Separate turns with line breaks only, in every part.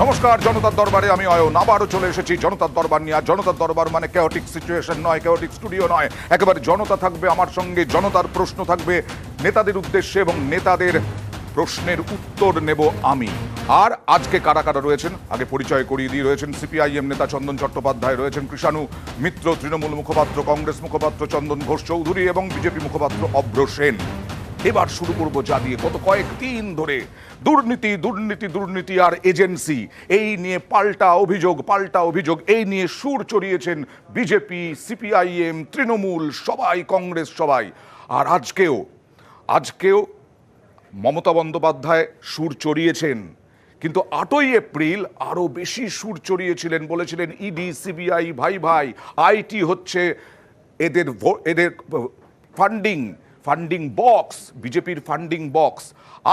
নমস্কার, জনতার দরবারে আমি অয়ন আবারও চলে এসেছি জনতার দরবার নিয়ে। জনতার দরবার মানে কেওটিক সিচুয়েশন নয়, কেওটিক স্টুডিও নয়, একেবারে জনতা থাকবে আমার সঙ্গে, জনতার প্রশ্ন থাকবে নেতাদের উদ্দেশ্যে এবং নেতাদের প্রশ্নের উত্তর নেব আমি। আর আজকে কারা কারা রয়েছেন আগে পরিচয় করিয়ে দিয়ে, রয়েছেন সিপিআইএম নেতা চন্দন চট্টোপাধ্যায়, রয়েছেন কৃষাণু মিত্র তৃণমূল মুখপাত্র, কংগ্রেস মুখপাত্র চন্দন ঘোষ চৌধুরী এবং বিজেপি মুখপাত্র অভ্র সেন। এবার শুরু করবো যা দিয়ে গত কয়েকদিন ধরে দুর্নীতি দুর্নীতি দুর্নীতি আর এজেন্সি, এই নিয়ে পাল্টা অভিযোগ এই নিয়ে সুর চড়িয়েছেন বিজেপি, সিপিআইএম, তৃণমূল সবাই, কংগ্রেস সবাই। আর আজকেও মমতা বন্দ্যোপাধ্যায় সুর চড়িয়েছেন, কিন্তু 8ই এপ্রিল আরো বেশি সুর চড়িয়েছিলেন, বলেছিলেন ইডি সিবিআই ভাই ভাই, আইটি হচ্ছে এদের ফান্ডিং বক্স, বিজেপির ফান্ডিং বক্স।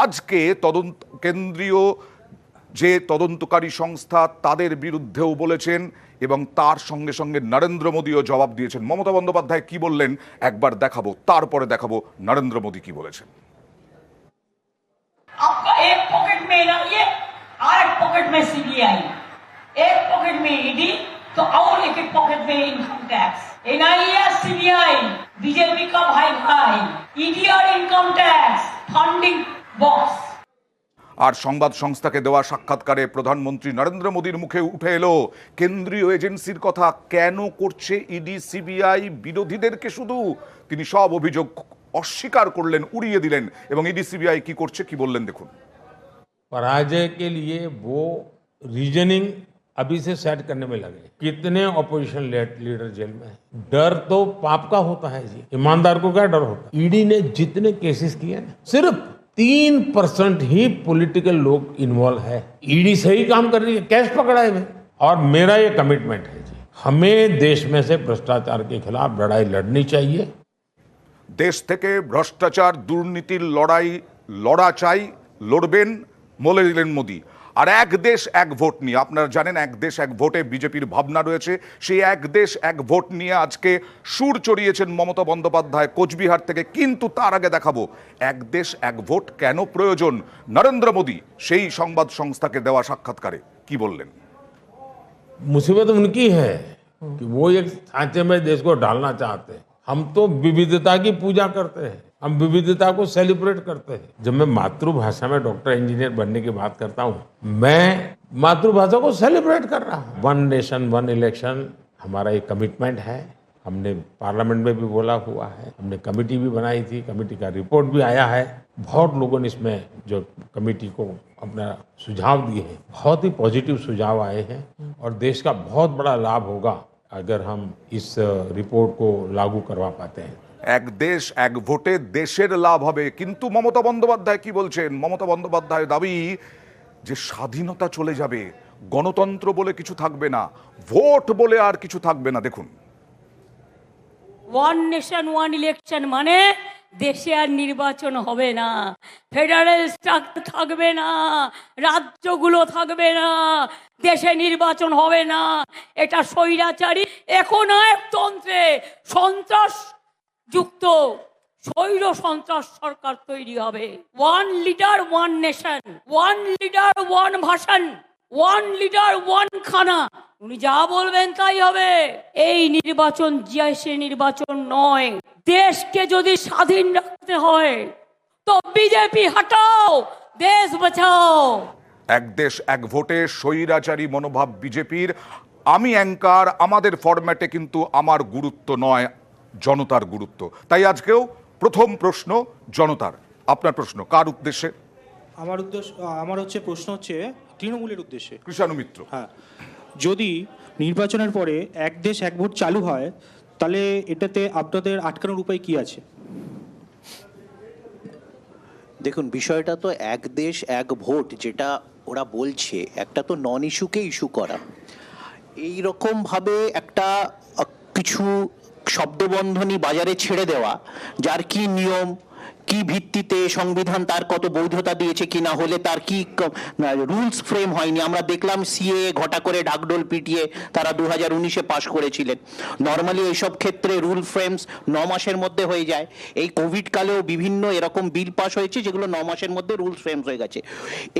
আজকে কেন্দ্রীয় যে তদন্তকারী সংস্থা তাদের বিরুদ্ধেও বলেছেন এবং তার সঙ্গে সঙ্গে নরেন্দ্র মোদীও জবাব দিয়েছেন। মমতা বন্দ্যোপাধ্যায় কি বললেন একবার দেখাবো, তারপরে দেখাবো নরেন্দ্র মোদী কি বলেছেন।
आपका एक पॉकेट में ना ये, और एक पॉकेट में सीबीआई, एक पॉकेट में ईडी, तो और एक पॉकेट में income tax. NIA CBI BJP का भाई भाई, ईडी और इनकम टैक्स फंडिंग बॉक्स।
আর সংবাদ সংস্থাকে দেওয়া সাক্ষাৎকারে প্রধানমন্ত্রী নরেন্দ্র মোদীর মুখে উঠে এলো কেন্দ্রীয় এজেন্সির কথা। কেন করছে ইডি সিবিআই বিরোধীদেরকে শুধু? তিনি সব অভিযোগ অস্বীকার করলেন, উড়িয়ে দিলেন। এবং ইডি সিবিআই কি করছে কি বললেন দেখুন।
पराजय के लिए वो रीजनिंग अभी से सेट करने में लगे। कितने ऑपोजिशन लीडर जेल में है? डर तो पाप का होता है जी, ईमानदार को क्या डर होता है? ईडी ने जितने केसेस किए ना, सिर्फ 3% ही पॉलिटिकल लोग इन्वॉल्व है। ईडी सही काम कर रही है, कैश पकड़ाए हुए। और मेरा ये कमिटमेंट है जी, हमें देश में से भ्रष्टाचार के खिलाफ लड़ाई लड़नी चाहिए।
দেশ থেকে ভ্রষ্টাচার দুর্নীতির লড়া চাই, লড়বেন বলে দিলেন মোদী। আর এক দেশ এক ভোট নিয়ে, আপনারা জানেন এক দেশ এক ভোটে বিজেপির ভাবনা রয়েছে, সেই এক দেশ এক ভোট নিয়ে আজকে সুর চড়িয়েছেন মমতা বন্দ্যোপাধ্যায় কোচবিহার থেকে। কিন্তু তার আগে দেখাবো এক দেশ এক ভোট কেন প্রয়োজন। নরেন্দ্র মোদী সেই সংবাদ সংস্থাকে দেওয়া সাক্ষাৎকারে কি বললেন।
मुसीबत उनकी है कि वो एक सांचे में देश को डालना चाहते हैं। हम तो विविधता की पूजा करते हैं, हम विविधता को सेलिब्रेट करते हैं। जब मैं मातृभाषा में डॉक्टर इंजीनियर बनने की बात करता हूँ, मैं मातृभाषा को सेलिब्रेट कर रहा हूँ। 1 नेशन 1 इलेक्शन हमारा एक कमिटमेंट है। हमने पार्लियामेंट में भी बोला हुआ है, हमने कमेटी भी बनाई थी, कमेटी का रिपोर्ट भी आया है। बहुत लोगों ने इसमें जो कमेटी को अपना सुझाव दिए हैं, बहुत ही पॉजिटिव सुझाव आए हैं और देश का बहुत बड़ा लाभ होगा अगर हम इस रिपोर्ट को लागू करवा पाते हैं।
এক দেশ এক ভোটে দেশের লাভ হবে। কিন্তু মমতা বন্দ্যোপাধ্যায় কি বলছেন? মমতা বন্দ্যোপাধ্যায় দাবি যে স্বাধীনতা চলে যাবে, গণতন্ত্র বলে কিছু থাকবে না, ভোট বলে আর কিছু থাকবে না। দেখুন,
1 নেশন 1 ইলেকশন মানে দেশে আর নির্বাচন হবে না, ফেডারেল স্ট্রাকচার থাকবে না, রাজ্যগুলো থাকবে না, দেশে নির্বাচন হবে না। এটা স্বৈরাচারী একনায়কতন্ত্রে সন্ত্রাস যুক্ত স্বৈর সন্ত্রাস সরকার তৈরি হবে। 1 লিডার 1 নেশন, 1 লিডার 1 ভাষণ, 1 লিডার 1 খানা। উনি যা বলবেন তাই হবে। এই নির্বাচন সে নির্বাচন নয়। দেশকে যদি স্বাধীন রাখতে হয় তো বিজেপি হটাও, দেশ বাঁচাও।
এক দেশ এক ভোটে স্বৈরাচারী মনোভাব বিজেপির। আমি অ্যাঙ্কার, আমাদের ফরম্যাটে কিন্তু আমার গুরুত্ব নয়, জনতার গুরুত্ব। তাই আজকেও প্রথম প্রশ্ন জনতার। আপনার প্রশ্ন কার উদ্দেশ্যে?
আমার প্রশ্ন হচ্ছে তৃণমূলের উদ্দেশ্যে।
কৃষাণু মিত্র।
হ্যাঁ, যদি নির্বাচনের পরে এক দেশ এক ভোট চালু হয় তাহলে এটাতে আপনাদের আটকানোর উপায় কি আছে?
দেখুন, বিষয়টা তো এক দেশ এক ভোট যেটা ওরা বলছে, একটা তো নন ইস্যুকে ইস্যু করা। এইরকমভাবে একটা কিছু শব্দবন্ধনী বাজারে ছেড়ে দেওয়া, যার কি নিয়ম কি ভিত্তিতে সংবিধান তার কত বৈধতা দিয়েছে, কি না হলে তার কি রুলস ফ্রেম হয়নি। আমরা দেখলাম সিএ ঘটা করে ঢাকঢোল পিটিয়ে তারা 2019-এ পাশ করেছিলেন। নর্মালি এইসব ক্ষেত্রে রুল ফ্রেমস 9 মাসের মধ্যে হয়ে যায়। এই কোভিড কালেও বিভিন্ন এরকম বিল পাস হয়েছে যেগুলো 9 মাসের মধ্যে রুলস ফ্রেমস হয়ে গেছে।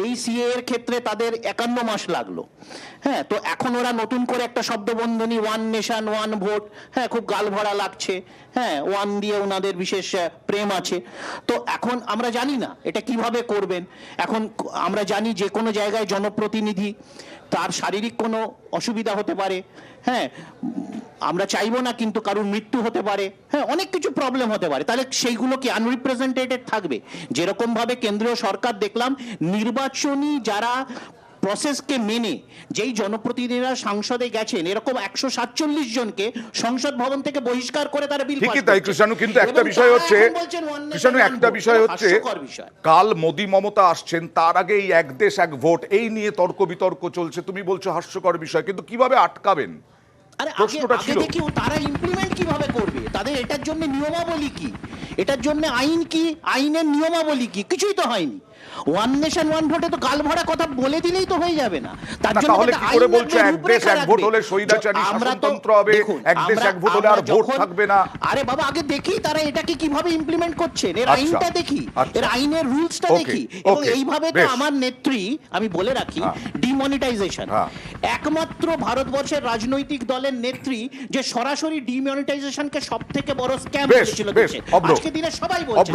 এই সিএ এর ক্ষেত্রে তাদের 51 মাস লাগলো। হ্যাঁ, তো এখন ওরা নতুন করে একটা শব্দবন্ধনী ওয়ান নেশন ওয়ান ভোট, হ্যাঁ খুব গাল ভরা লাগছে। হ্যাঁ, ওয়ান দিয়ে ওনাদের বিশেষ প্রেম আছে। তো এখন আমরা জানি না এটা কিভাবে করবেন। এখন আমরা জানি যে কোনো জায়গায় জনপ্রতিনিধি তার শারীরিক কোনো অসুবিধা হতে পারে। হ্যাঁ, আমরা চাইবো না, কিন্তু কারোর মৃত্যু হতে পারে। হ্যাঁ, অনেক কিছু প্রবলেম হতে পারে। তাহলে সেইগুলো কি আনরিপ্রেজেন্টেটেড থাকবে? যেরকম ভাবে কেন্দ্রীয় সরকার দেখলাম নির্বাচনী যারা প্রসেসকে মেনে যেই জনপ্রতিনিধিরা সংসদে গেছেন, এরকম 147 জনকে সংসদ ভবন থেকে বহিষ্কার করে তারা বিল পাস
ঠিকই তাই কৃষাণু, কিন্তু একটা বিষয় হচ্ছে কৃষাণু, একটা বিষয় হচ্ছে কাল মোদি মমতা আসছেন, তার আগে এই এক দেশ এক ভোট এই নিয়ে তর্ক বিতর্ক চলছে। তুমি বলছো হাস্যকর বিষয়, কিন্তু কিভাবে আটকাবেন?
আরে
প্রশ্নটা ছিল
দেখি তারা ইমপ্লিমেন্ট কিভাবে করবে, তাদের এটার জন্য নিয়মাবলী কি, এটার জন্য আইন কি, আইনের নিয়মাবলী কি, কিছুই তো হয়নি। ওয়ান নেশন ওয়ান ভোটে তো গাল ভরা কথা বলে দিলেই তো হয়ে যাবে না। তার জন্য
তাহলে কি করে বলছো এক দেশ এক ভোট হলে স্বৈরাচারী শাসনতন্ত্র হবে, এক দেশ এক ভোট হলে আর ভোট থাকবে না?
আরে বাবা, আগে দেখি তারা এটাকে কিভাবে ইমপ্লিমেন্ট করছেন, এর আইনটা দেখি, এর আইনের রুলসটা দেখি। এবং এইভাবে তো আমার নেত্রী, আমি বলে রাখি, ডিমনিটাইজেশন একমাত্র ভারতবর্ষের রাজনৈতিক দলের নেত্রী যে সরাসরি ডিমনিটাইজেশনকে সবথেকে বড় স্ক্যাম বলেছিল দেশে। আজকে দিনে সবাই বলছে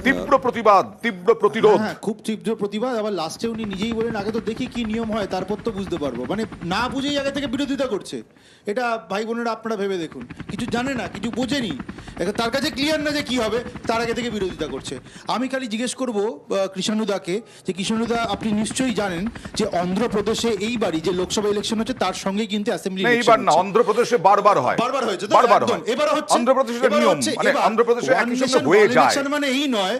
তীব্র প্রতিবাদ, তীব্র প্রতিরোধ।
হ্যাঁ, খুব তীব্র প্রতিবাদ। আবার লাস্টে উনি নিজেই বলেন আগে তো দেখি কি নিয়ম হয়, তারপর তো বুঝতে পারবো। মানে না বুঝেই আগে থেকে বিরোধিতা করছে। এটা ভাই বোনেরা আপনারা ভেবে দেখুন, কিছু জানে না, কিছু বোঝেনি, তার কাছে ক্লিয়ার না যে কি হবে, তার আগে থেকে বিরোধিতা করছে। আমি খালি জিজ্ঞেস করবো কৃষাণুদাকে যে কৃষাণুদা, আপনি নিশ্চয়ই জানেন যে অন্ধ্রপ্রদেশে এইবারই যে লোকসভা ইলেকশন হচ্ছে তার সঙ্গে কিন্তু অ্যাসেম্বলি
এইবার না, অন্ধ্রপ্রদেশে বারবার হয়,
বারবার হয়েছে,
বারবার হয়।
এবার হচ্ছে
অন্ধ্রপ্রদেশের নিয়ম, মানে অন্ধ্রপ্রদেশে একই সঙ্গে হয়ে যায়।
মানে এই নয়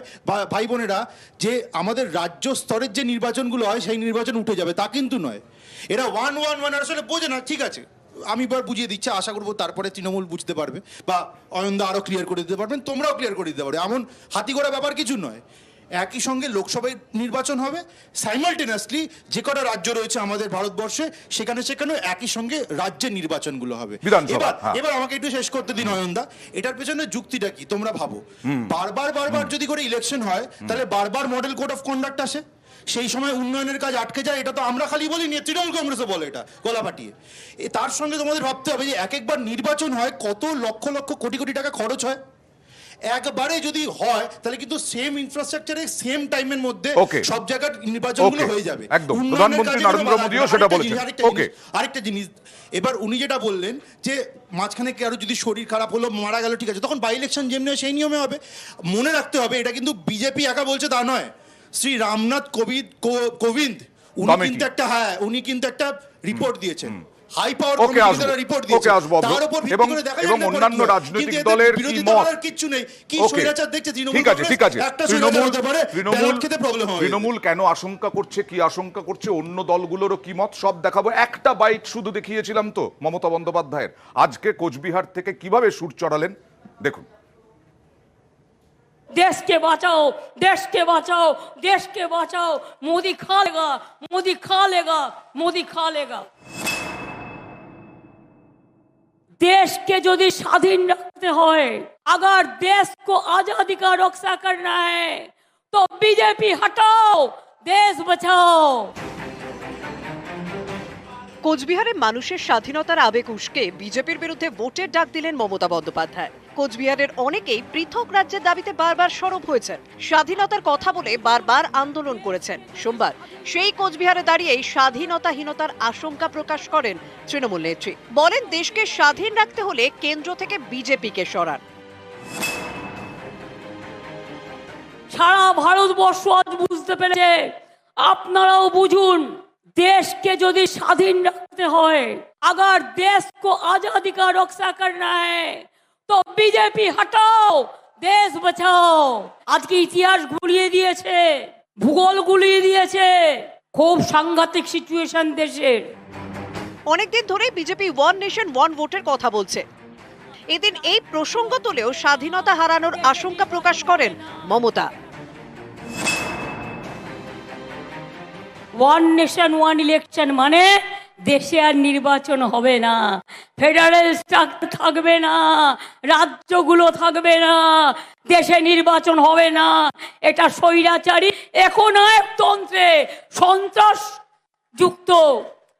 ভাই বোনেরা যে আমাদের রাজ্য স্তরের যে নির্বাচনগুলো হয় সেই নির্বাচন উঠে যাবে, তা কিন্তু নয়। এরা ওয়ান আসলে বোঝে না। ঠিক আছে, আমি এবার বুঝিয়ে দিচ্ছি, আশা করবো তারপরে তৃণমূল বুঝতে পারবে বা অয়নদা আরো ক্লিয়ার করে দিতে পারবেন, তোমরাও ক্লিয়ার করে দিতে পারবে। এমন হাতি ঘোড়া ব্যাপার কিছু নয়। একই সঙ্গে লোকসভায় নির্বাচন হবে, সাইমালটেনিয়াসলি যে কটা রাজ্য রয়েছে আমাদের ভারতবর্ষে সেখানে একই সঙ্গে রাজ্যের নির্বাচনগুলো হবে। এবার আমাকে একটু শেষ করতে দিন অয়নদা, এটার পেছনে যুক্তিটা কি তোমরা ভাবো? বারবার যদি করে ইলেকশন হয় তাহলে বারবার মডেল কোড অফ কন্ডাক্ট আসে, সেই সময় উন্নয়নের কাজ আটকে যায়। এটা তো আমরা খালি বলি, তৃণমূল কংগ্রেসও বলে এটা গলা ফাটিয়ে। তার সঙ্গে তোমাদের ভাবতে হবে যে একবার নির্বাচন হয় কত লক্ষ লক্ষ কোটি কোটি টাকা খরচ হয়। একবারে যদি হয় তাহলে কিন্তু সেম ইনফ্রাস্ট্রাকচারে সেম টাইমের মধ্যে সব জায়গার নির্বাচনগুলো হয়ে যাবে।
একদম, প্রধানমন্ত্রী নরেন্দ্র মোদিও সেটা বলেছেন।
আরেকটা জিনিস, এবার উনি যেটা বললেন যে মাঝখানে কারো যদি শরীর খারাপ হলো, মারা গেল, ঠিক আছে, তখন বাই ইলেকশন যেমনি হয় সেই নিয়মে হবে। মনে রাখতে হবে এটা কিন্তু বিজেপি একা বলছে তা নয়। শ্রী রামনাথ কোবিন্দ উনি কিন্তু একটা রিপোর্ট দিয়েছেন, হাই পাওয়ার কমিটির রিপোর্ট দিয়েছে, তার উপর ভিত্তি করে দেখা যাবে
অন্যান্য রাজনৈতিক দলের কি মত,
কিছু নেই। কি স্বৈরাচার দেখছে তৃণমূল?
ঠিক আছে,
একটা স্বৈরাচার হতে পারে, ব্যালট খেতে প্রবলেম হবে।
তৃণমূল কেন আশঙ্কা করছে, কি আশঙ্কা করছে, অন্য দলগুলোরও কি মত, সব দেখাবো। একটা বাইট শুধু দেখিয়েছিলাম তো মমতা বন্দ্যোপাধ্যায়ের, আজকে কোচবিহার থেকে কিভাবে সুর চড়ালেন দেখুন।
देश के बचाओ, देश के बचाओ, देश के बचाओ, मोदी खा लेगा, मोदी खा लेगा, मोदी खा लेगा। देश के यदि स्वाधीन रखते हैं, अगर देश को आजादी का रक्षा करना है तो बीजेपी हटाओ, देश बचाओ।
কোচবিহারে মানুষের স্বাধীনতার আবেগ উস্কে বিজেপির বিরুদ্ধে ভোটের ডাক দিলেন মমতা বন্দ্যোপাধ্যায়। কোচবিহারের অনেকেই পৃথক রাজ্যের দাবিতে বারবার সরব হয়েছেন, স্বাধীনতার কথা বলে বারবার আন্দোলন করেছেন। সোমবার সেই কোচবিহারে দাঁড়িয়েই স্বাধীনতাহীনতার আশঙ্কা প্রকাশ করেন তৃণমূল নেত্রী। বলেন দেশকে স্বাধীন রাখতে হলে কেন্দ্র থেকে বিজেপিকে সরান।
সারা ভারতবর্ষ আজ বুঝতে পেরেছে, আপনারাও বুঝুন, देश के यदि स्वाधीन रखते हैं, अगर देश को आजादी का रक्षा करना है तो बीजेपी हटाओ, देश बचाओ। आज की इतिहास गुलिয়ে দিয়েছে, ভূগোল গুলিয়ে দিয়েছে, খুব সাংঘাতিক সিচুয়েশন দেশের।
অনেকদিন ধরেই বিজেপি ওয়ান নেশন ওয়ান ভোটের কথা বলছে। এদিন এই প্রসঙ্গ তুলেও স্বাধীনতা হারানোর আশঙ্কা প্রকাশ করেন Mamata.
One nation one election মানে দেশে আর নির্বাচন হবে না, ফেডারেল স্ট্রাকচার থাকবে না, রাজ্যগুলো থাকবে না, দেশে নির্বাচন হবে না। এটা স্বৈরাচারী একনায়কতন্ত্রে সন্ত্রাস যুক্ত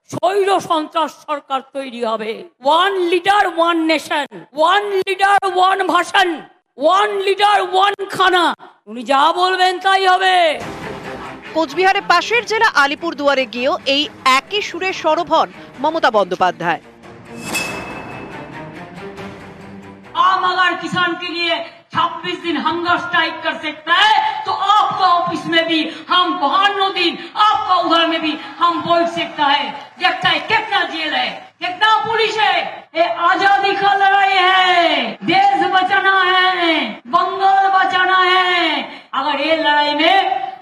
স্বৈর সন্ত্রাস সরকার তৈরি হবে। One leader one nation, one leader one ভাষণ, ওয়ান লিডার ওয়ান খানা, উনি যা বলবেন তাই হবে।
কোচবিহারের পাশের জেলা আলিপুরদুয়ারে গিয়েও এই একই সুরে সরব হন মমতা বন্দ্যোপাধ্যায়।
आम अगर किसान के लिए 26 दिन हंगर स्ट्राइक कर सकता है तो आपका ऑफिस में भी हम 52 दिन, आपका उधर में भी हम बोल सकता है। देखता है कितना जेल है, कितना पुलिस है। ये आजादी का लड़ाई है, देश बचाना है, बंगाल बचाना है। अगर ये लड़ाई में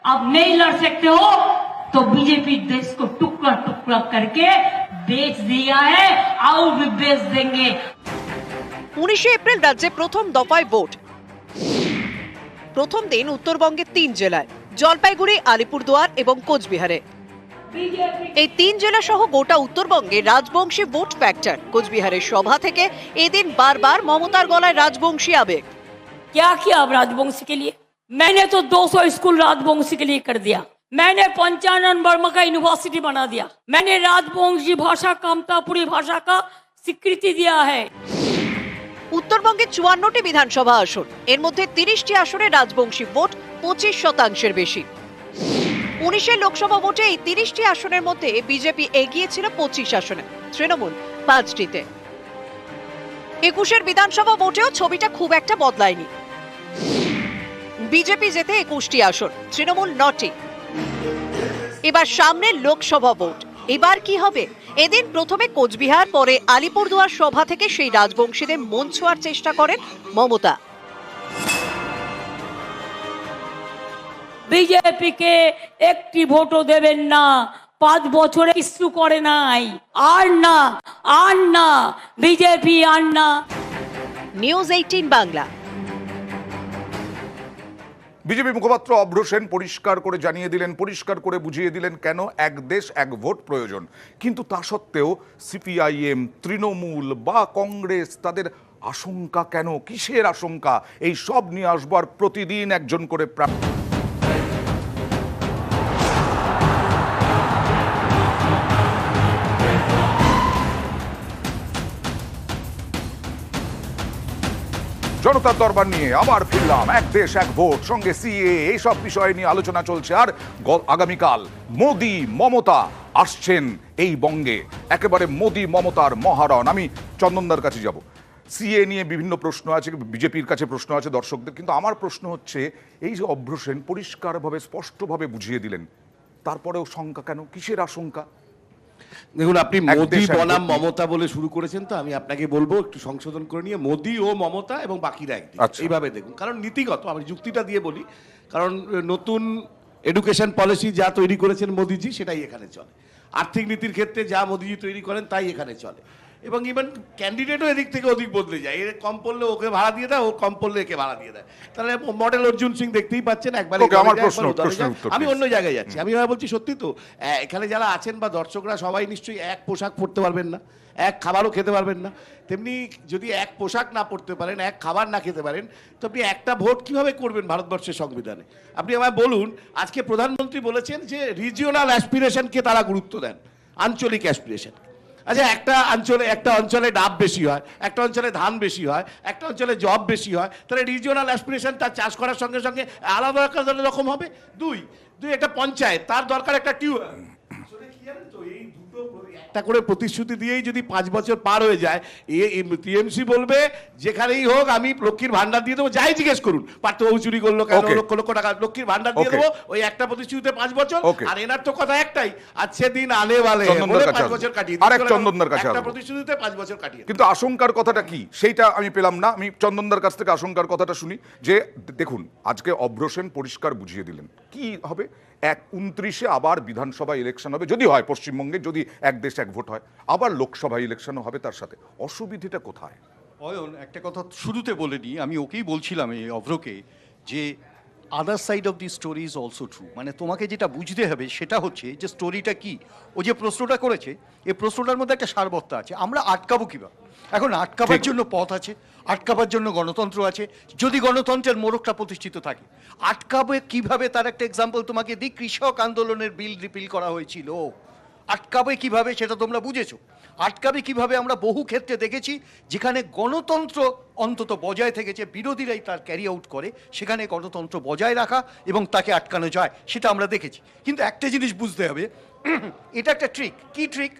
आप नहीं लड़ सकते हो तो बीजेपी देश को टुकड़ा टुकड़ा करके बेच दिया है और भी बेच देंगे।
19 এপ্রিল রাজ্যে প্রথম দফায় ভোট। প্রথম দিন উত্তরবঙ্গের 3 জেলায়, জলপাইগুড়ি, আলিপুরদুয়ার এবং কোচবিহারে। এই 3 জেলা সহ গোটা উত্তরবঙ্গে রাজবংশী ভোট ফ্যাক্টর। কোচবিহারের সভা থেকে এদিন বারবার মমতার গলায় রাজবংশী আবেগ।
क्या किया अब राजवंशी के लिए? मैंने तो 200 स्कूल राजवंशी के लिए कर दिया, मैंने 55 वर्मा का यूनिवर्सिटी बना दिया, मैंने राजवंशी भाषा कामतापुरी भाषा का स्वीकृति दिया है।
উত্তরবঙ্গে 54টি বিধানসভা আসন, এর মধ্যে 30টি আসনে রাজবংশী ভোট 25% বেশি। 19 লোকসভা ভোটে এই 30টি আসনের মধ্যে বিজেপি এগিয়ে ছিল 25 আসনে, তৃণমূল 5টিতে। 21 বিধানসভা ভোটেও ছবিটা খুব একটা বদলায়নি। বিজেপি জেতে 21টি আসন, তৃণমূল 9টি। এবার সামনে লোকসভা ভোট, এবার কি হবে? এদিন প্রথমে কোচবিহার, পরে আলিপুরদুয়ার সভা থেকে সেই রাজবংশীদের মন ছোঁয়ার চেষ্টা করেন মমতা।
বিজেপিকে একটি ভোটও দেবেন না, 5 বছরে কিছু করে নাই, আর না, আর না, বিজেপি আর না।
নিউজ 18 বাংলা।
বিজেপি মুখপাত্র অভ্র সেন পরিষ্কার করে জানিয়ে দিলেন, পরিষ্কার করে বুঝিয়ে দিলেন কেন এক দেশ এক ভোট প্রয়োজন। কিন্তু তা সত্ত্বেও সিপিআইএম, তৃণমূল বা কংগ্রেস তাদের আশঙ্কা কেন, কিসের আশঙ্কা, এই সব নিয়ে আসবার প্রতিদিন একজন করে জনতার দরবার নিয়ে আবার ফিরলাম। এক দেশ এক ভোট, সঙ্গে সিএ, এইসব বিষয় নিয়ে আলোচনা চলছে। আর আগামীকাল মোদি মমতা আসছেন এই বঙ্গে, একেবারে মোদি মমতার মহারণ। আমি চন্দনদার কাছে যাব। সিএ নিয়ে বিভিন্ন প্রশ্ন আছে, বিজেপির কাছে প্রশ্ন আছে দর্শকদের, কিন্তু আমার প্রশ্ন হচ্ছে এই যে অভ্র সেন পরিষ্কারভাবে স্পষ্টভাবে বুঝিয়ে দিলেন, তারপরেও শঙ্কা কেন, কিসের আশঙ্কা?
দেখুন, আপনি
এক
মোদি
দেশ এক
বনাম
ভোট।
মমতা বলে শুরু করেছেন, তো আমি আপনাকে বলবো একটু সংশোধন করে নিয়ে মোদি ও মমতা এবং বাকিরা একদিন,
আচ্ছা।
এইভাবে দেখুন। কারণ নীতিগত, আমি যুক্তিটা দিয়ে বলি, কারণ নতুন এডুকেশন পলিসি যা তৈরি করেছেন মোদিজি সেটাই এখানে চলে। আর্থিক নীতির ক্ষেত্রে যা মোদিজি তৈরি করেন তাই এখানে চলে। এবং ইভেন ক্যান্ডিডেটও এদিক থেকে ওদিক বদলে যায়, এর কম পড়লে ওকে ভাড়া দিয়ে দেয়, ও কম পড়লে একে ভাড়া দিয়ে দেয়। তাহলে মডেল অর্জুন সিং দেখতেই পাচ্ছেন, একবার
Okay, আমার প্রশ্নের উত্তর
আমি
please।
অন্য জায়গায় যাচ্ছি। আমি এবার বলছি সত্যি তো, এখানে যারা আছেন বা দর্শকরা সবাই নিশ্চয়ই এক পোশাক পরতে পারবেন না, এক খাবারও খেতে পারবেন না। তেমনি যদি এক পোশাক না পরতে পারেন, এক খাবার না খেতে পারেন, তো আপনি একটা ভোট কিভাবে করবেন ভারতবর্ষের সংবিধানে? আপনি আমায় বলুন, আজকে প্রধানমন্ত্রী বলেছেন যে রিজিওনাল অ্যাসপিরেশনকে তারা গুরুত্ব দেন, আঞ্চলিক অ্যাসপিরেশন। আচ্ছা, একটা অঞ্চলে ডাব বেশি হয়, একটা অঞ্চলে ধান বেশি হয়, একটা অঞ্চলে জব বেশি হয়, তাহলে রিজিওনাল অ্যাসপিরেশন তার চাষ করার সঙ্গে সঙ্গে আলাদা রকম হবে। দুই একটা পঞ্চায়েত, তার দরকার একটা টিউবওয়েল। একটা করে প্রতিশ্রুতি দিয়েই যদি 5 বছর পার হয়ে যায়, টিএমসি বলবে যেখানেই হোক আমি লক্ষ্মীর ভান্ডার দিয়ে দেবো, যাই জিজ্ঞেস করুন, পার্থবাবু চুরি করলো কেন,
Okay.
লক্ষ লক্ষ টাকা লক্ষ্মীর ভান্ডার দিয়ে
Okay.
দেবো, ওই একটা প্রতিশ্রুতিতে 5 বছর।
Okay.
আর এনার তো কথা একটাই, আজকে দিন আনে বালে
চন্দনদার
বলে
কাছে
5
আসবো।
বছর কাটিয়ে
আরেক চন্দনদার কাছে
একটা
আসবো।
প্রতিশ্রুতিতে 5 বছর কাটিয়ে।
কিন্তু আশঙ্কার কথাটা কি সেইটা আমি পেলাম না। আমি চন্দনদার কাছ থেকে আশঙ্কার কথাটা শুনি। যে দেখুন, আজকে অভ্র সেন পরিষ্কার বুঝিয়ে দিলেন কি হবে। 29-এ আবার বিধানসভা ইলেকশন হবে, যদি হয় পশ্চিমবঙ্গে, যদি এক দেশ এক ভোট হয়, আবার লোকসভা ইলেকশনও হবে তার সাথে। অসুবিধাটা কোথায়?
অয়ন একটা কথা শুরুতে বলে নিই, আমি ওকেই বলছিলাম এই অভ্রকে যে other side of the story is also true. মানে তোমাকে যেটা বুঝতে হবে সেটা হচ্ছে যে স্টোরিটা কি। ও যে প্রশ্নটা করেছে, এই প্রশ্নটার মধ্যে একটা সারবত্তা আছে। আমরা আটকাবো কিভাবে? এখন আটকাবার জন্য পথ আছে, আটকাবার জন্য গণতন্ত্র আছে, যদি গণতন্ত্রের মোড়কটা প্রতিষ্ঠিত থাকে। আটকাবে কিভাবে তার একটা এক্সাম্পল তোমাকে দিই। কৃষক আন্দোলনের বিল রিপিল করা হয়েছিল, আটকাবে কিভাবে সেটা তোমরা বুঝেছো। আটকাবে কিভাবে আমরা বহু ক্ষেত্রে দেখেছি যেখানে গণতন্ত্র অন্তত বজায় থেকেছে, বিরোধীরাই তার ক্যারি আউট করে, সেখানে গণতন্ত্র বজায় রাখা এবং তাকে আটকানো যায় সেটা আমরা দেখেছি। কিন্তু একটা জিনিস বুঝতে হবে, এটা একটা ট্রিক। কি ট্রিক?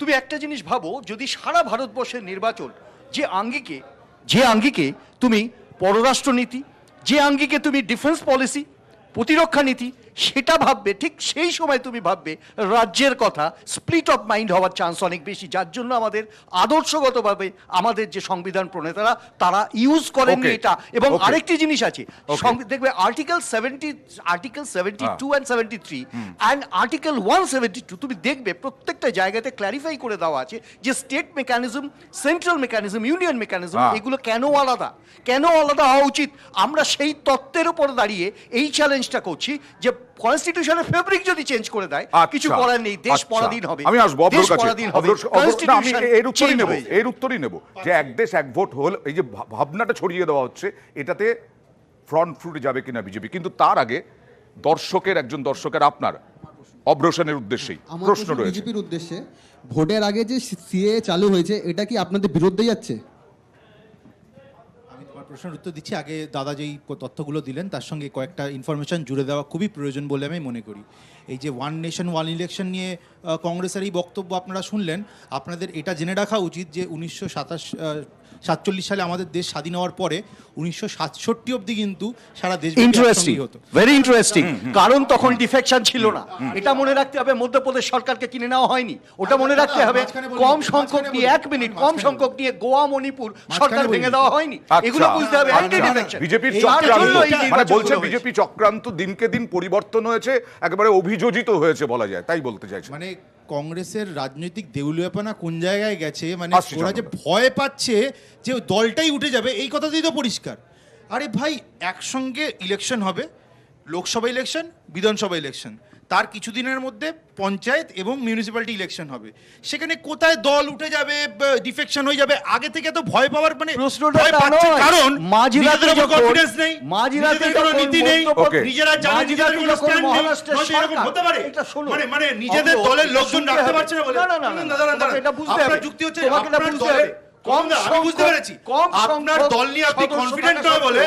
তুমি একটা জিনিস ভাবো, যদি সারা ভারতবর্ষের নির্বাচন যে আঙ্গিকে তুমি পররাষ্ট্রনীতি, যে আঙ্গিকে তুমি ডিফেন্স পলিসি, প্রতিরক্ষা নীতি সেটা ভাববে, ঠিক সেই সময় তুমি ভাববে রাজ্যের কথা, স্প্লিট অফ মাইন্ড হওয়ার চান্স অনেক বেশি। যার জন্য আমাদের আদর্শগতভাবে আমাদের যে সংবিধান প্রণেতারা তারা ইউজ করেননি এটা। এবং আরেকটি জিনিস আছে, দেখবে আর্টিকেল 72 অ্যান্ড 73 অ্যান্ড আর্টিকেল 172 তুমি দেখবে প্রত্যেকটা জায়গাতে ক্ল্যারিফাই করে দেওয়া আছে যে state mechanism, central mechanism, union mechanism এগুলো কেন আলাদা হওয়া উচিত। আমরা সেই তত্ত্বের উপর দাঁড়িয়ে এই চ্যালেঞ্জটা করছি যে কনস্টিটিউশনের ফেব্রিক যদি চেঞ্জ করে দেয় কিছু করার নেই, দেশ পরাধীন হবে।
আমি আসবো অভ্রর কাছে। না, আমি এর উত্তরই নেব যে এক দেশ এক ভোট হল, এই যে ভাবনাটা ছড়িয়ে দেওয়া হচ্ছে এটাতে ফ্রন্ট ফুটে যাবে কিনা বিজেপি। কিন্তু তার আগে একজন দর্শকের আপনার অভ্রসনের উদ্দেশ্যেই প্রশ্ন রয়েছে।
বিজেপির উদ্দেশ্যে, ভোটের আগে যে সিএ চালু হয়েছে এটা কি আপনাদের বিরুদ্ধে যাচ্ছে?
প্রশ্নের উত্তর দিচ্ছি। আগে দাদা যেই তথ্যগুলো দিলেন তার সঙ্গে কয়েকটা ইনফরমেশন জুড়ে দেওয়া খুবই প্রয়োজন বলে আমি মনে করি। এই যে ওয়ান নেশন ওয়ান ইলেকশন নিয়ে কংগ্রেসের এই বক্তব্য আপনারা শুনলেন, আপনাদের এটা জেনে রাখা উচিত যে 1947 সালে আমাদের দেশ স্বাধীন হওয়ার পরে 1967 অবধি কিন্তু সারা দেশ
ইন্টারেস্টিং, ভেরি ইন্টারেস্টিং। কারণ তখন ডিফেকশন ছিল না, এটা মনে রাখতে হবে। মধ্যপ্রদেশ সরকারকে কিনে নেওয়া হয়নি, ওটা মনে রাখতে হবে। কম সংখ্যক নিয়ে, এক মিনিট, কম সংখ্যক নিয়ে গোয়া, মণিপুর সরকার ভেঙে দেওয়া হয়নি, এগুলো বুঝতে হবে।
বিজেপির চক্রান্ত, মানে বলছে বিজেপি চক্রান্ত দিনকে দিন পরিবর্তন হয়েছে, একেবারে অভিযোজিত হয়েছে বলা যায়, তাই বলতে চাইছে।
মানে কংগ্রেসের রাজনৈতিক দেউলিয়াপনা কোন জায়গায় গেছে, মানে ওরা যে ভয় পাচ্ছে যে দলটাই উঠে যাবে, এই কথাটাই তো পরিষ্কার। আরে ভাই, একসঙ্গে ইলেকশন হবে, লোকসভা ইলেকশন, বিধানসভা ইলেকশন, তার কিছুদিনের মধ্যে পঞ্চায়েত এবং মিউনিসিপ্যালিটি ইলেকশন হবে। সেখানে কোথায় দল উঠে যাবে, ডিফেকশন হয়ে যাবে, আগে থেকে তো ভয় পাওয়ার মানে ভয় পাচ্ছে, কারণ মাঝরাতে কনফিডেন্স নেই, মাঝরাতে কোনো নীতি নেই, নিজেরা জানেন নিজেদের কোনো স্ট্যান্ড নেই। এরকম হতে পারে মানে নিজেদের দলের লোকজন রাখতে পারছে না বলে। দাদা এটা বুঝতে হবে, যুক্তি হচ্ছে আপনার দলে কম, আমি বুঝতে পেরেছি, আপনার দল নিয়ে আপনি কনফিডেন্ট নয় বলে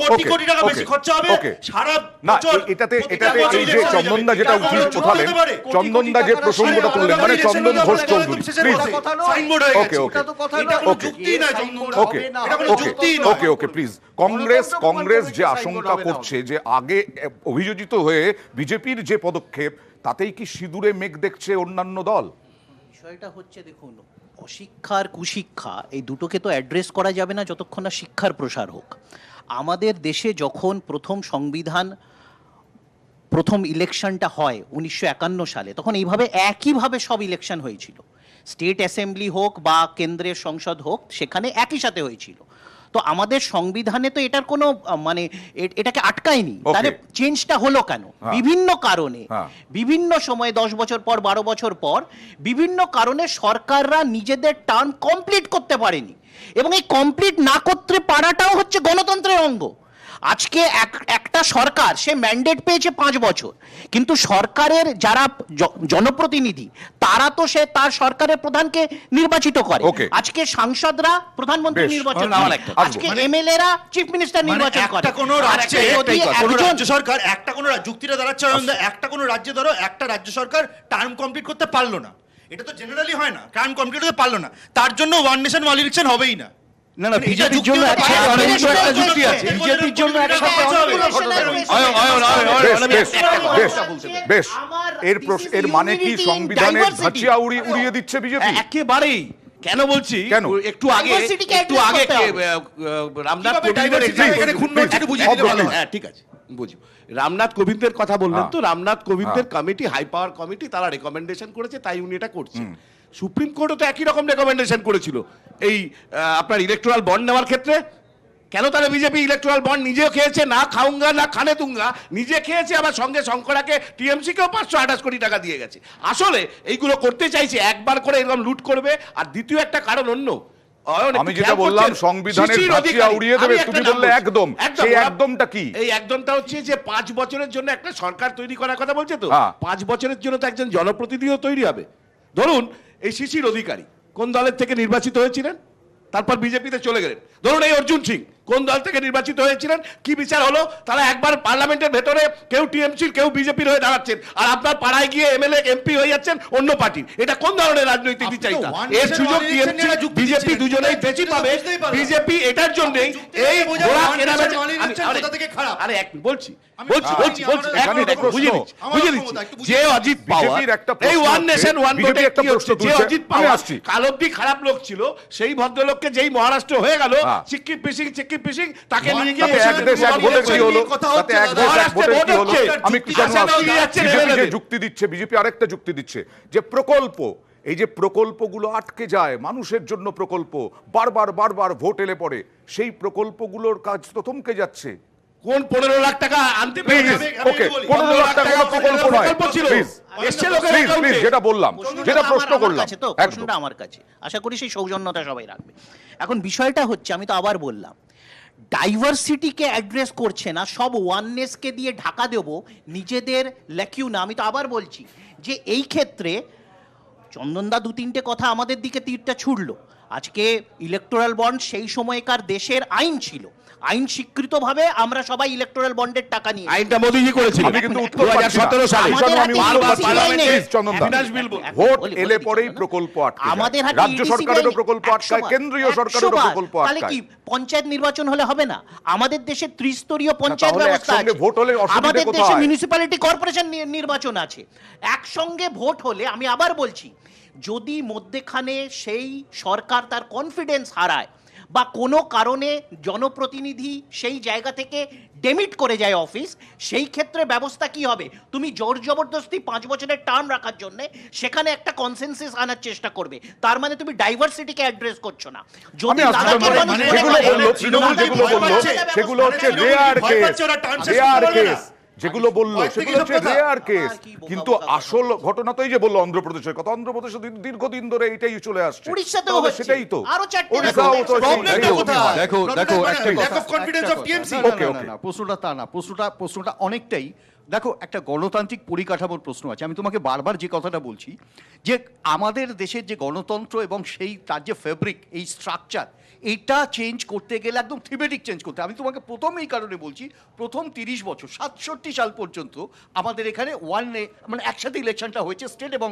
কোটি কোটি টাকা বেশি খরচা হবে সারা বছর।
এটাতে এই যে চন্দনদা যেটা উঠালেন, চন্দনদা যে প্রসঙ্গটা তুললেন, মানে চন্দন ঘোষ চৌধুরী,
সাইনবোর্ড হয়ে গেছে, এটা তো কথা না, কোনো যুক্তি না চন্দন, এটা কোনো যুক্তি না।
Okay please. কংগ্রেস যে আশঙ্কা করছে যে আগে অভিযোজিত হয়ে বিজেপির যে পদক্ষেপ, তাতেই কি সিঁদুরে মেঘ দেখছে অন্যান্য দল?
বিষয়টা হচ্ছে, দেখুন, অশিক্ষা আর কুশিক্ষা এই দুটোকে তো অ্যাড্রেস করা যাবে না যতক্ষণ না শিক্ষার প্রসার হোক। আমাদের দেশে যখন প্রথম ইলেকশনটা হয় 1951 সালে, তখন এইভাবে একইভাবে সব ইলেকশন হয়েছিল। স্টেট অ্যাসেম্বলি হোক বা কেন্দ্রের সংসদ হোক, সেখানে একই সাথে হয়েছিল। তো আমাদের সংবিধানে তো এটার কোনো মানে এটাকে আটকায়নি। তাহলে চেঞ্জটা হলো কেন? বিভিন্ন কারণে, বিভিন্ন সময়ে 10 বছর পর, 12 বছর পর, বিভিন্ন কারণে সরকাররা নিজেদের টার্ম কমপ্লিট করতে পারেনি, এবং এই কমপ্লিট না করতে পারাটাও হচ্ছে গণতন্ত্রের অঙ্গ। আজকে একটা সরকার, সে ম্যান্ডেট পেয়েছে 5 বছর, কিন্তু সরকারের যারা জনপ্রতিনিধি তারা তো তার সরকারের প্রধানকে নির্বাচিত করে। আজকে সাংসদরা প্রধানমন্ত্রী নির্বাচন করে, আজকে এমএলএরা চিফ মিনিস্টার নির্বাচন করে।
একটা কোনো রাজ্যে রাজ্য সরকার, একটা কোনো যুক্তিটা দাঁড়াচ্ছে একটা কোনো রাজ্যে ধরো একটা রাজ্য সরকার টার্ম কমপ্লিট করতে পারলো না, এটা তো জেনারেলি হয় না, টার্ম কমপ্লিট করতে পারলো না, তার জন্য ওয়ান নেশন ওয়ান ইলেকশন হবেই না।
না, বিজেপির জন্য একটা যুক্তি আছে, বিজেপির জন্য
বেশ। এর মানে কি সংবিধানের ধাঁচিয়া উড়িয়ে দিচ্ছে বিজেপি?
একেবারেই। কেন বলছি, একটু আগে রামনাথ কোবিন্দের কথা বললেন, তো রামনাথ কোবিন্দের কমিটি, হাই পাওয়ার কমিটি, তারা রেকমেন্ডেশন করেছে, তাই উনি এটা করছেন।
সুপ্রিম কোর্টও তো একই রকম রেকমেন্ডেশন করেছিল এই আপনার ইলেকট্রাল বন্ড নেওয়ার ক্ষেত্রে। কেন তাহলে বিজেপি ইলেকট্রাল বন্ড নিজেও খেয়েছে, না খাউঙ্গা না খানে তুঙ্গা, নিজে খেয়েছে, আবার সঙ্গে শঙ্করাকে টিএমসিকেও 528 কোটি টাকা দিয়ে গেছে। আসলে এইগুলো করতে চাইছে, একবার করে এরকম লুট করবে। আর দ্বিতীয় একটা কারণ অন্য,
আমি যেটা বললাম সংবিধানের ধাঁচিয়া উড়িয়ে দেবে, তুমি বললে একদম, সেই একদমটা কি?
এই একদমটা হচ্ছে যে 5 বছরের জন্য একটা সরকার তৈরি করার কথা বলছে তো। 5 বছরের জন্য তো একজন জনপ্রতিনিধিও তৈরি হবে। ধরুন এই শিশির অধিকারী কোন দলের থেকে নির্বাচিত হয়েছিলেন, তারপর বিজেপিতে চলে গেলেন। ধরুন এই অর্জুন সিং কোন দল থেকে নির্বাচিত হয়েছিলেন, কি বিচার হলো? তারা একবার পার্লামেন্টের ভেতরে কেউ টিএমসির কেউ বিজেপির হয়ে দাঁড়াচ্ছেন, আর আপনার পাড়ায় গিয়ে এমএলএ এমপি হয়ে যাচ্ছেন অন্য পার্টির। এটা কোন ধরনের রাজনৈতিক বিচারিতা? এর সুযোগ টিএমসি বিজেপি দুজনেই বেশি পাবে। বিজেপি এটার জন্যই এই ঘোড়া কেনাবেচা। আরে এক বলছি বুঝিয়ে দিচ্ছি যে অজিত পাওয়ার এই ওয়ান নেশন ওয়ান ভোটে কি হচ্ছে, যে অজিত পাওয়ার কালব্দি খারাপ লোক ছিল, সেই ভদ্রলোককে যেই মহারাষ্ট্র হয়ে গেল চিক্কি পিসিং তাকে নিয়ে গিয়ে
এক দেশ এক ভোটের কি হলো? তাতে এক দেশ এক ভোটের কি হলো? আমি কি জানো, বিজেপি যে যুক্তি দিচ্ছে, বিজেপি আরেকটা যুক্তি দিচ্ছে যে প্রকল্প, এই যে প্রকল্পগুলো আটকে যায়, মানুষের জন্য প্রকল্প বারবার ভোট এলে পরে সেই প্রকল্পগুলোর কাজ তো থমকে যাচ্ছে।
কোন 15 লাখ টাকা আনতে পেরে
ওকে, 15 লাখ টাকা প্রকল্প নয়, প্লিজ যেটা বললাম, যেটা প্রশ্ন করলাম,
প্রশ্নটা আমার কাছে, আশা করি সেই সৌজন্যতা সবাই রাখবে। এখন বিষয়টা হচ্ছে, আমি তো আবার বললাম, ডাইভার্সিটিকে অ্যাড্রেস করছে না, সব ওয়াননেসকে দিয়ে ঢাকা দেব নিজেদের ল্যাকিউনা। আমি তো আবার বলছি যে এই ক্ষেত্রে চন্দনদা 2-3টে কথা আমাদের দিকে তীরটা ছুড়লো। আজকে ইলেকটোরাল বন্ড সেই সময়কার দেশের আইন ছিল, আইন স্বীকৃতভাবে আমরা সবাই ইলেকটোরাল বন্ডের টাকা নিয়ে,
আইনটা মোদিজি করেছিল।
আমি কিন্তু 2017 সালে ভোট এলে পরেই প্রকল্প আটকে,
আমাদের
রাজ্য সরকারেরও প্রকল্প আটকায়, কেন্দ্রীয় সরকারেরও প্রকল্প আটকায়।
তাহলে কি পঞ্চায়েত নির্বাচন হলে হবে না? আমাদের দেশে ত্রিস্তরীয় পঞ্চায়েত ব্যবস্থা আছে,
ভোট হলে
আমাদের দেশে মিউনিসিপ্যালিটি কর্পোরেশন নির্বাচন আছে। একসঙ্গে ভোট হলে, আমি আবার বলছি, যদি মধ্যেখানে সেই সরকার তার কনফিডেন্স হারায় বা কোনো কারণে জনপ্রতিনিধি সেই জায়গা থেকে ডেমিট করে যায় অফিস, সেই ক্ষেত্রে ব্যবস্থা কি হবে? তুমি জোর জবরদস্তি 5 বছরের টার্ম রাখার জন্য সেখানে একটা কনসেনসাস আনার চেষ্টা করবে, তার মানে তুমি ডাইভার্সিটিকে অ্যাড্রেস করছো না। যদি
সেগুলো হচ্ছে রেয়ার কেস, যেগুলো বললো সেগুলো হচ্ছে রেয়ার কেস, কিন্তু আসল ঘটনা তো এই যে বললো অন্ধ্রপ্রদেশের কথা, অন্ধ্রপ্রদেশে দীর্ঘদিন ধরে এটাই চলে আসছে, সেটাই তো।
প্রশ্নটা তা না, প্রশ্নটা অনেকটাই, দেখো একটা গণতান্ত্রিক পরিকাঠামোর প্রশ্ন আছে। আমি তোমাকে বারবার যে কথাটা বলছি যে আমাদের দেশের যে গণতন্ত্র এবং সেই তার যে ফেব্রিক, এই স্ট্রাকচার, এটা চেঞ্জ করতে গেলে একদম থিমেটিক চেঞ্জ করতে। আমি তোমাকে প্রথম এই কারণে বলছি, প্রথম 30 বছর 67 সাল পর্যন্ত আমাদের এখানে মানে একসাথে ইলেকশনটা হয়েছে, স্টেট এবং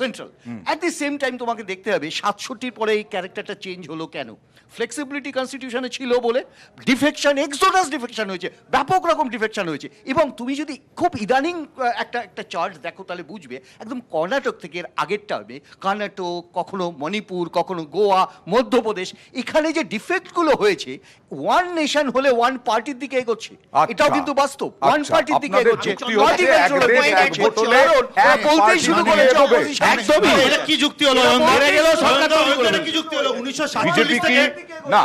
central. At the same time তোমাকে দেখতে হবে 67 পরে এই ক্যারেক্টারটা চেঞ্জ হলো কেন? ফ্লেক্সিবিলিটি কনস্টিটিউশনে ছিল বলে ডিফেকশন, এক্সোডাস ডিফেকশন হয়েছে, ব্যাপক রকম ডিফেকশন হয়েছে। এবং তুমি যদি খুব ইদানিং একটা চার্ট দেখো তাহলে বুঝবে, একদম কর্ণাটক থেকে এর আগের টার্মে কর্ণাটক, কখনো মণিপুর, কখনো গোয়া, মধ্যপ্রদেশ, এখানে যে ডিফেক্টগুলো হয়েছে, ওয়ান নেশন হলে ওয়ান পার্টির দিকে এগোচ্ছে, এটাও কিন্তু বাস্তব। ওয়ান পার্টির দিকে এগোচ্ছে, বলতেই শুরু করেছে একদমই।
এটা কি যুক্তি হলো? কি যুক্তি হলো? 1947 থেকে
না,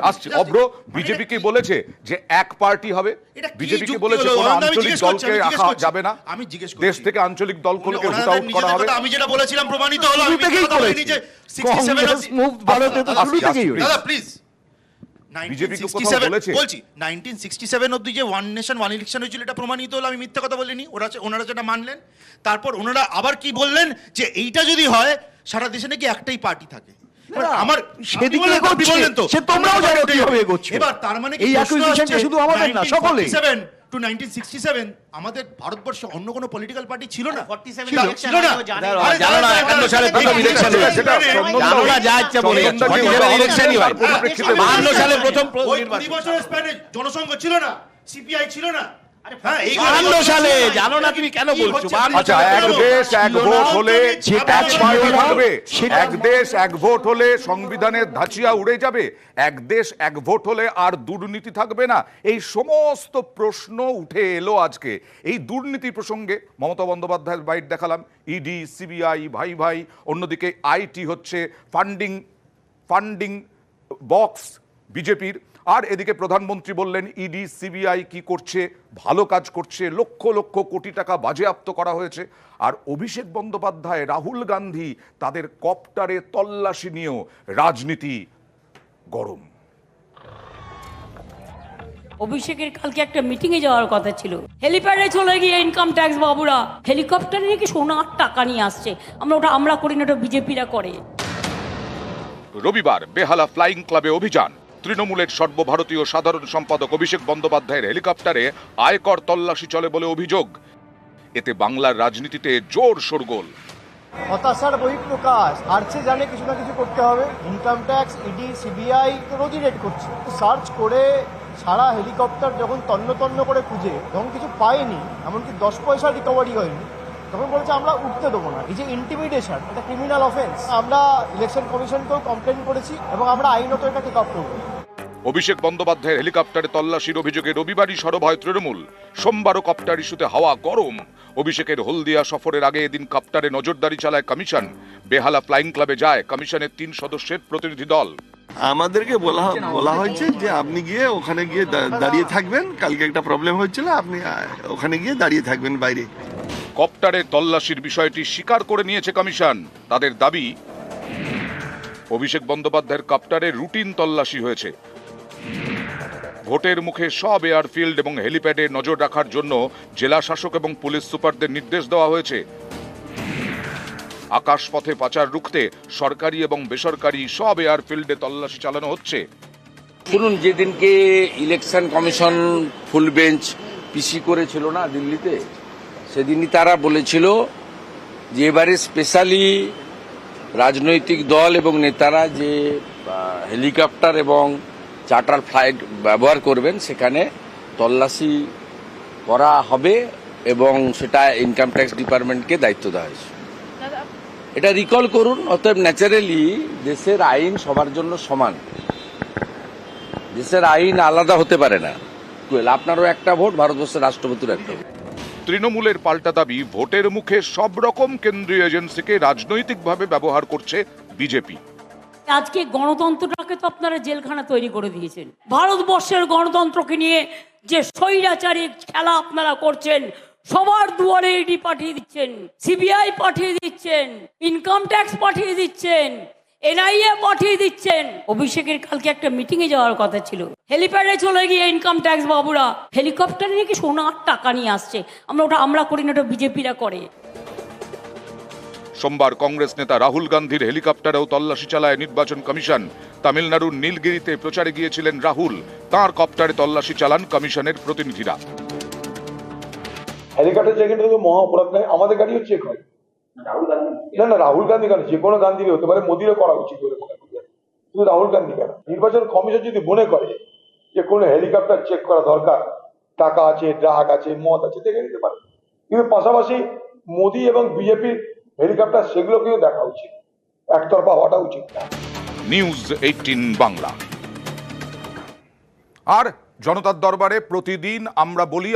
আসছি অব্র, বিজেপি কি বলেছে যে এক পার্টি হবে? বিজেপি কি বলেছে কোন আঞ্চলিক দলকে রাখা যাবে না?
আমি জিজ্ঞেস করছি,
দেশ থেকে আঞ্চলিক দলগুলোকে রুট আউট করা হবে?
আমি যেটা বলেছিলাম প্রমাণিত হলো। আমি কথা বলিনি যে 67 মুভ ভারতে তো শুরু থেকেই। দাদা প্লিজ,
বিজেপি কি কথা বলেছে?
বলছি 1967 অবধি যে ওয়ান নেশন ওয়ান ইলেকশন হয়েছিল এটা প্রমাণিত হলো। আমি মিথ্যা কথা বলিনি, ওনারা যেটা মানলেন। তারপর ওনারা আবার কি বললেন যে এইটা যদি হয় সারা দেশে নাকি একটাই পার্টি থাকে। আমার সেদিকে বললেন তো, সে তোমরাও জানো কিভাবে এগোচ্ছে। এবার তার মানে এই অ্যাকুইজিশনটা শুধু আমাদের না, সকলেই। 1967 আমাদের ভারতবর্ষে অন্য কোনো পলিটিক্যাল পার্টি ছিল না।
47
ছিল না,
জানো না 51 সালে প্রথম ইলেকশন হয়েছে, জানো না যা ইচ্ছা বলে, 47 ইলেকশনই হয়, 52 সালে প্রথম নির্বাচন।
20 বছরের স্প্যানে জনসংঘ ছিল না, সিপিআই ছিল না, হ্যাঁ, এই
52 সালে জানো না তুমি কেন বলছো?
আচ্ছা, এক দেশ এক ভোট হলে
যেটা
এক
ছিল
পার্টি
না,
থাকবে,
সেটা-
এক দেশ এক ভোট হলে সংবিধানের ধাঁচিয়া উড়ে যাবে, এক দেশ এক ভোট হলে আর দুর্নীতি থাকবে না। এই সমস্ত প্রশ্ন উঠে এলো আজকে। এই দুর্নীতি প্রসঙ্গে মমতা বন্দ্যোপাধ্যায়ের বাইট দেখালাম, ইডি, সিবিআই, ভাই ভাই, অন্যদিকে আইটি হচ্ছে ফান্ডিং বক্স বিজেপির। আর এদিকে প্রধানমন্ত্রী বললেন ইডি সিবিআই কি করছে, ভালো কাজ করছে, লক্ষ লক্ষ কোটি টাকা বাজেয়াপ্ত করা হয়েছে। আর অভিষেক বন্দ্যোপাধ্যায়, রাহুল গান্ধী তাদের কপ্টারে তল্লাশি নিয়েও রাজনীতি গরম।
অভিষেকের কালকে একটা মিটিংয়ে যাওয়ার কথা ছিল, হেলিপ্যাডে চলে গিয়ে ইনকাম ট্যাক্স বাবুরা হেলিকপ্টারে নাকি সোনার টাকা নিয়ে আসছে। আমরা করি না, ওটা বিজেপিরা করে।
রবিবার বেহালা ফ্লাইং ক্লাবে অভিযান। তৃণমূলের সর্বভারতীয় সাধারণ সম্পাদক অভিষেক বন্দ্যোপাধ্যায়ের হেলিকপ্টারে আয়কর তল্লাশি চলে বলে অভিযোগ। এতে বাংলার রাজনীতিতে জোর শোরগোল।
হতাশার বহিঃপ্রকাশ, আর্চে জানে কিছু না কিছু করতে হবে। ইনকাম ট্যাক্স, ইডি, সিবিআই তো রোজই রেড করছে। সার্চ করে সারা হেলিকপ্টার যখন তন্ন তন্ন করে খুঁজে, যখন কিছু পায়নি, এমনকি 10 পয়সা রিকভারি হয়নি, তখন বলেছে আমরা উঠতে দেবো না। এই যে ইন্টিমিডেশন, এটা ক্রিমিনাল অফেন্স। আমরা ইলেকশন কমিশনকেও কমপ্লেন করেছি এবং আমরা আইনত এটা টেক আপ করবো।
অভিষেক বন্দ্যোপাধ্যায়ের হেলিকপ্টারে তল্লাশির অভিযোগে রবিবারই সরব হয় তৃণমূল। সোমবারও কপ্টার ইস্যুতে হাওয়া গরম। অভিষেকের হলদিয়া সফরের আগে এদিন কপ্টারে নজরদারি চালায় কমিশন। বেহালা ফ্লাইং ক্লাবে যায় কমিশনের 3 সদস্যের প্রতিনিধি দল।
আমাদেরকে বলা হয়েছে যে আপনি গিয়ে ওখানে গিয়ে দাঁড়িয়ে থাকবেন, কালকে একটা প্রবলেম হয়েছিল, আপনি ওখানে গিয়ে দাঁড়িয়ে থাকবেন বাইরে।
কপ্টারে তল্লাশির বিষয়টি স্বীকার করে নিয়েছে কমিশন। তাদের দাবি, অভিষেক বন্দ্যোপাধ্যায়ের কপ্টারে রুটিন তল্লাশি হয়েছে। ভোটের মুখে সব এয়ারফিল্ড এবং হেলিপ্যাডে নজর রাখার জন্য জেলা শাসক এবং পুলিশ সুপারদের নির্দেশ দেওয়া হয়েছে। আকাশপথে পাচার রুখতে সরকারি এবং বেসরকারি সব এয়ারফিল্ডে তল্লাশি চালানো হচ্ছে।
শুনুন, যেদিনকে ইলেকশন কমিশন ফুল বেঞ্চ পিসি করেছিল না দিল্লিতে, সেদিনই তারা বলেছিল যে এবারে স্পেশালি রাজনৈতিক দল এবং নেতারা যে হেলিকপ্টার এবং চার্টার ফ্লাইট ব্যবহার করবেন সেখানে তল্লাশি করা হবে এবং সেটা ইনকাম ট্যাক্স ডিপার্টমেন্টকে দায়িত্ব দেওয়া হয়েছে। এটা রিকল করুন। অতএব ন্যাচারালি দেশের আইন সবার জন্য সমান, দেশের আইন আলাদা হতে পারে না। আপনারও একটা ভোট, ভারতবর্ষের রাষ্ট্রপতির একটা ভোট।
তৃণমূলের পাল্টা দাবি, ভোটের মুখে সব রকম কেন্দ্রীয় এজেন্সিকে রাজনৈতিকভাবে ব্যবহার করছে বিজেপি।
আজকে গণতন্ত্রটাকে তো আপনারা জেলখানা তৈরি করে দিয়েছেন। ভারতবর্ষের গণতন্ত্রকে নিয়ে যে স্বৈরাচারী খেলা আপনারা করছেন, সবার দুয়ারে ইডি পাঠিয়ে দিচ্ছেন, সিবিআই পাঠিয়ে দিচ্ছেন, ইনকাম ট্যাক্স পাঠিয়ে দিচ্ছেন, এনআইএ পাঠিয়ে দিচ্ছেন। অভিষেকের কালকে একটা মিটিংয়ে যাওয়ার কথা ছিল, হেলিপ্যাডে চলে গিয়ে ইনকাম ট্যাক্স বাবুরা হেলিকপ্টারে নাকি সোনার টাকা নিয়ে আসছে। আমরা করি না, ওটা বিজেপিরা করে।
সোমবার কংগ্রেস নেতা রাহুল গান্ধীর হেলিকপ্টারেও তল্লাশি চালায় নির্বাচন কমিশন। তামিলনাড়ুর নীলগিরিতে প্রচারে গিয়েছিলেন রাহুল। তাঁর কপ্টারে তল্লাশি চালান কমিশনের প্রতিনিধিরা।
হেলিকপ্টার চেক ইন মহা অপরাধ নয়, আমাদের গাড়িও চেক হয়। না রাহুল গান্ধী কেন, যে কোনো গান্ধীরই হতে পারে, মোদিরও করা উচিত বলে মনে করি। শুধু রাহুল গান্ধী কেন, নির্বাচন কমিশন যদি মনে করে যে কোনো হেলিকপ্টার চেক করা দরকার, টাকা আছে, ড্রাগ আছে, মদ আছে, দেখে নিতে পারে। কিন্তু পাশাপাশি মোদি এবং বিজেপির হেলিকপ্টার সেগুলোকেও দেখা উচিত, একতরফা হওয়াটা উচিত না।
নিউজ 18 বাংলা। আর জনতার দরবারে প্রতিদিন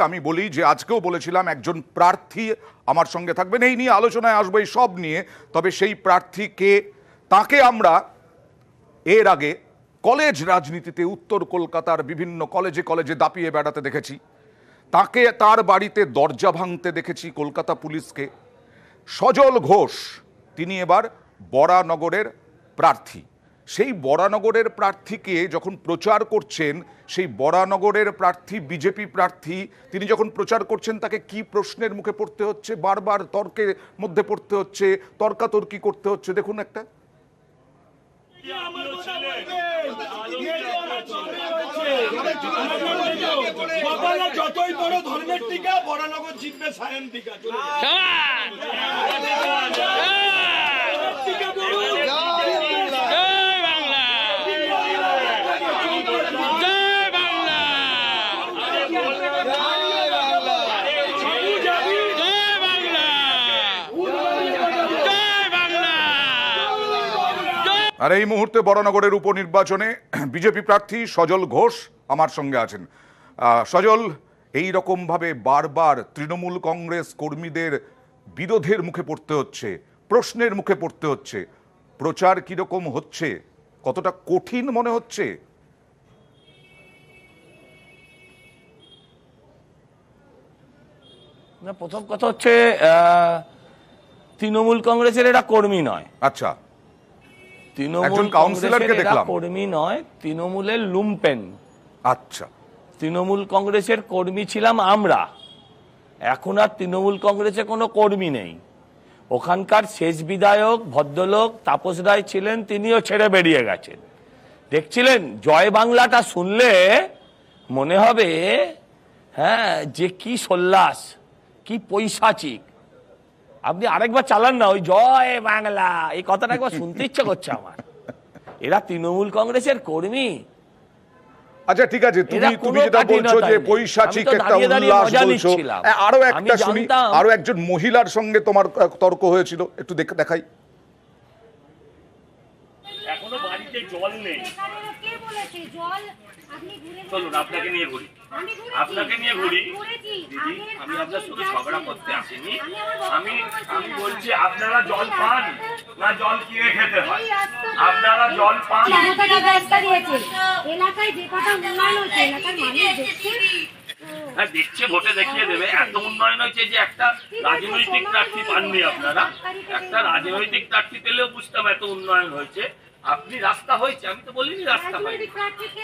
আমি বলি যে আজকেও বলেছিলাম একজন প্রার্থী আমার সঙ্গে থাকবেন, এই নিয়ে আলোচনায় আসবো, এই সব নিয়ে। তবে সেই প্রার্থীকে, তাকে আমরা এর আগে কলেজ রাজনীতিতে উত্তর কলকাতার বিভিন্ন কলেজে দাপিয়ে বেড়াতে দেখেছি। তাকে তার বাড়িতে দরজা ভাঙতে দেখেছি কলকাতা পুলিশকে। সজল ঘোষ, তিনি এবার বরানগরের প্রার্থী। সেই বরানগরের প্রার্থীকে যখন প্রচার করছেন, সেই বরানগরের প্রার্থী বিজেপি প্রার্থী, তিনি যখন প্রচার করছেন তাকে কি প্রশ্নের মুখে পড়তে হচ্ছে, বারবার তর্কের মধ্যে পড়তে হচ্ছে, তর্কাতর্কি করতে হচ্ছে। দেখুন একটা।
যতই বড় ধর্মের টিকা, বরানগর জিতবে সায়ন টিকা।
আর এই মুহূর্তে বরানগরের উপনির্বাচনে বিজেপি প্রার্থী সজল ঘোষ আমার সঙ্গে আছেন। সজল, এই রকমভাবে বারবার তৃণমূল কংগ্রেস কর্মীদের বিরোধের মুখে পড়তে হচ্ছে, প্রশ্নের মুখে পড়তে হচ্ছে, প্রচার কিরকম হচ্ছে, কতটা কঠিন মনে হচ্ছে?
না, প্রথম কথা হচ্ছে তৃণমূল কংগ্রেসের এরা কর্মী নয়।
আচ্ছা,
তৃণমূল
কাউন্সিলরকে দেখলাম
কর্মী নয়, তৃণমূলের লুম্পেন।
আচ্ছা,
তৃণমূল কংগ্রেসের কর্মী ছিলাম আমরা, এখন আর তৃণমূল কংগ্রেসে কোনো কর্মী নেই। ওখানকার শেষ বিধায়ক ভদ্রলোক তাপস রায় ছিলেন, তিনিও ছেড়ে বেরিয়ে গেছেন। দেখছিলেন জয় বাংলাটা শুনলে মনে হবে হ্যাঁ যে কি সল্লাস, কি পৈশাচিক। আপনি আরেকবার চালান না ওই জয় বাংলা, এই কথাটা একবার শুনতে ইচ্ছে করছে আমার। এরা তৃণমূল কংগ্রেসের কর্মী?
আচ্ছা ঠিক আছে, তুমি যেটা বলছো যে পৈশাচিক একটা উল্লাস বলছো, আরো একটা শুনি, আরো একজন মহিলার সঙ্গে তোমার তর্ক হয়েছিল, একটু দেখাই।
এখনো বাড়িতে জল নেই। চলুন আপনাকে নিয়ে ঘুরি, আপনাকে নিয়ে ঘুরি। দিদি, আমি আপনার সাথে ঝগড়া করতে আসিনি। আমি বলছি আপনারা জল পান না জল কিনে খেতে হয়? আপনারা জল পান?
এলাকায় যে কটা উন্নয়ন হয়েছে এলাকার মানুষ দেখছে,
হ্যাঁ দেখছে, ভোটে দেখিয়ে দেবে। এত উন্নয়ন হয়েছে যে একটা রাজনৈতিক প্রার্থী পাননি আপনারা। একটা রাজনৈতিক প্রার্থী পেলেও বুঝতাম এত উন্নয়ন হয়েছে। আপনি রাস্তা হয়েছে, আমি তো বলিনি রাস্তা হয়নি,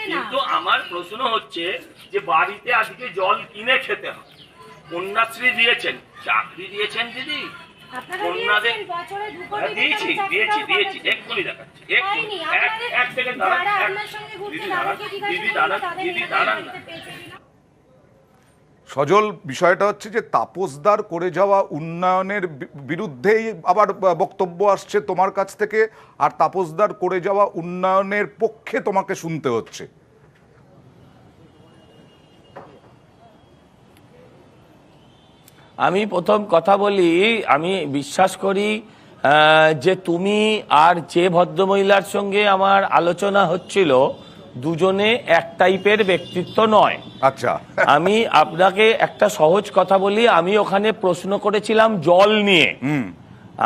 কিন্তু আমার প্রশ্ন হচ্ছে যে বাড়িতে আজকে জল কিনে খেতে হয়। কন্যাশ্রী দিয়েছেন, চাকরি দিয়েছেন দিদি, কন্যাদের দিয়েছি দিয়েছি দিয়েছি, এক্ষুনি দেখাচ্ছি, এক সেকেন্ড দাঁড়ান, দিদি দাঁড়ান, দিদি দাঁড়ান না।
সজল, বিষয়টা হচ্ছে যে তাপসদার করে যাওয়া উন্নয়নের বিরুদ্ধেই আবার বক্তব্য আসছে তোমার কাছ থেকে, আর তাপসদার করে যাওয়া উন্নয়নের পক্ষে তোমাকে শুনতে হচ্ছে।
আমি প্রথম কথা বলি, আমি বিশ্বাস করি যে তুমি আর যে ভদ্রমহিলার সঙ্গে আমার আলোচনা হচ্ছিল দুজনে এক টাইপের ব্যক্তিত্ব নয়।
আচ্ছা,
আমি আপনাকে একটা সহজ কথা বলি, আমি ওখানে প্রশ্ন করেছিলাম জল নিয়ে।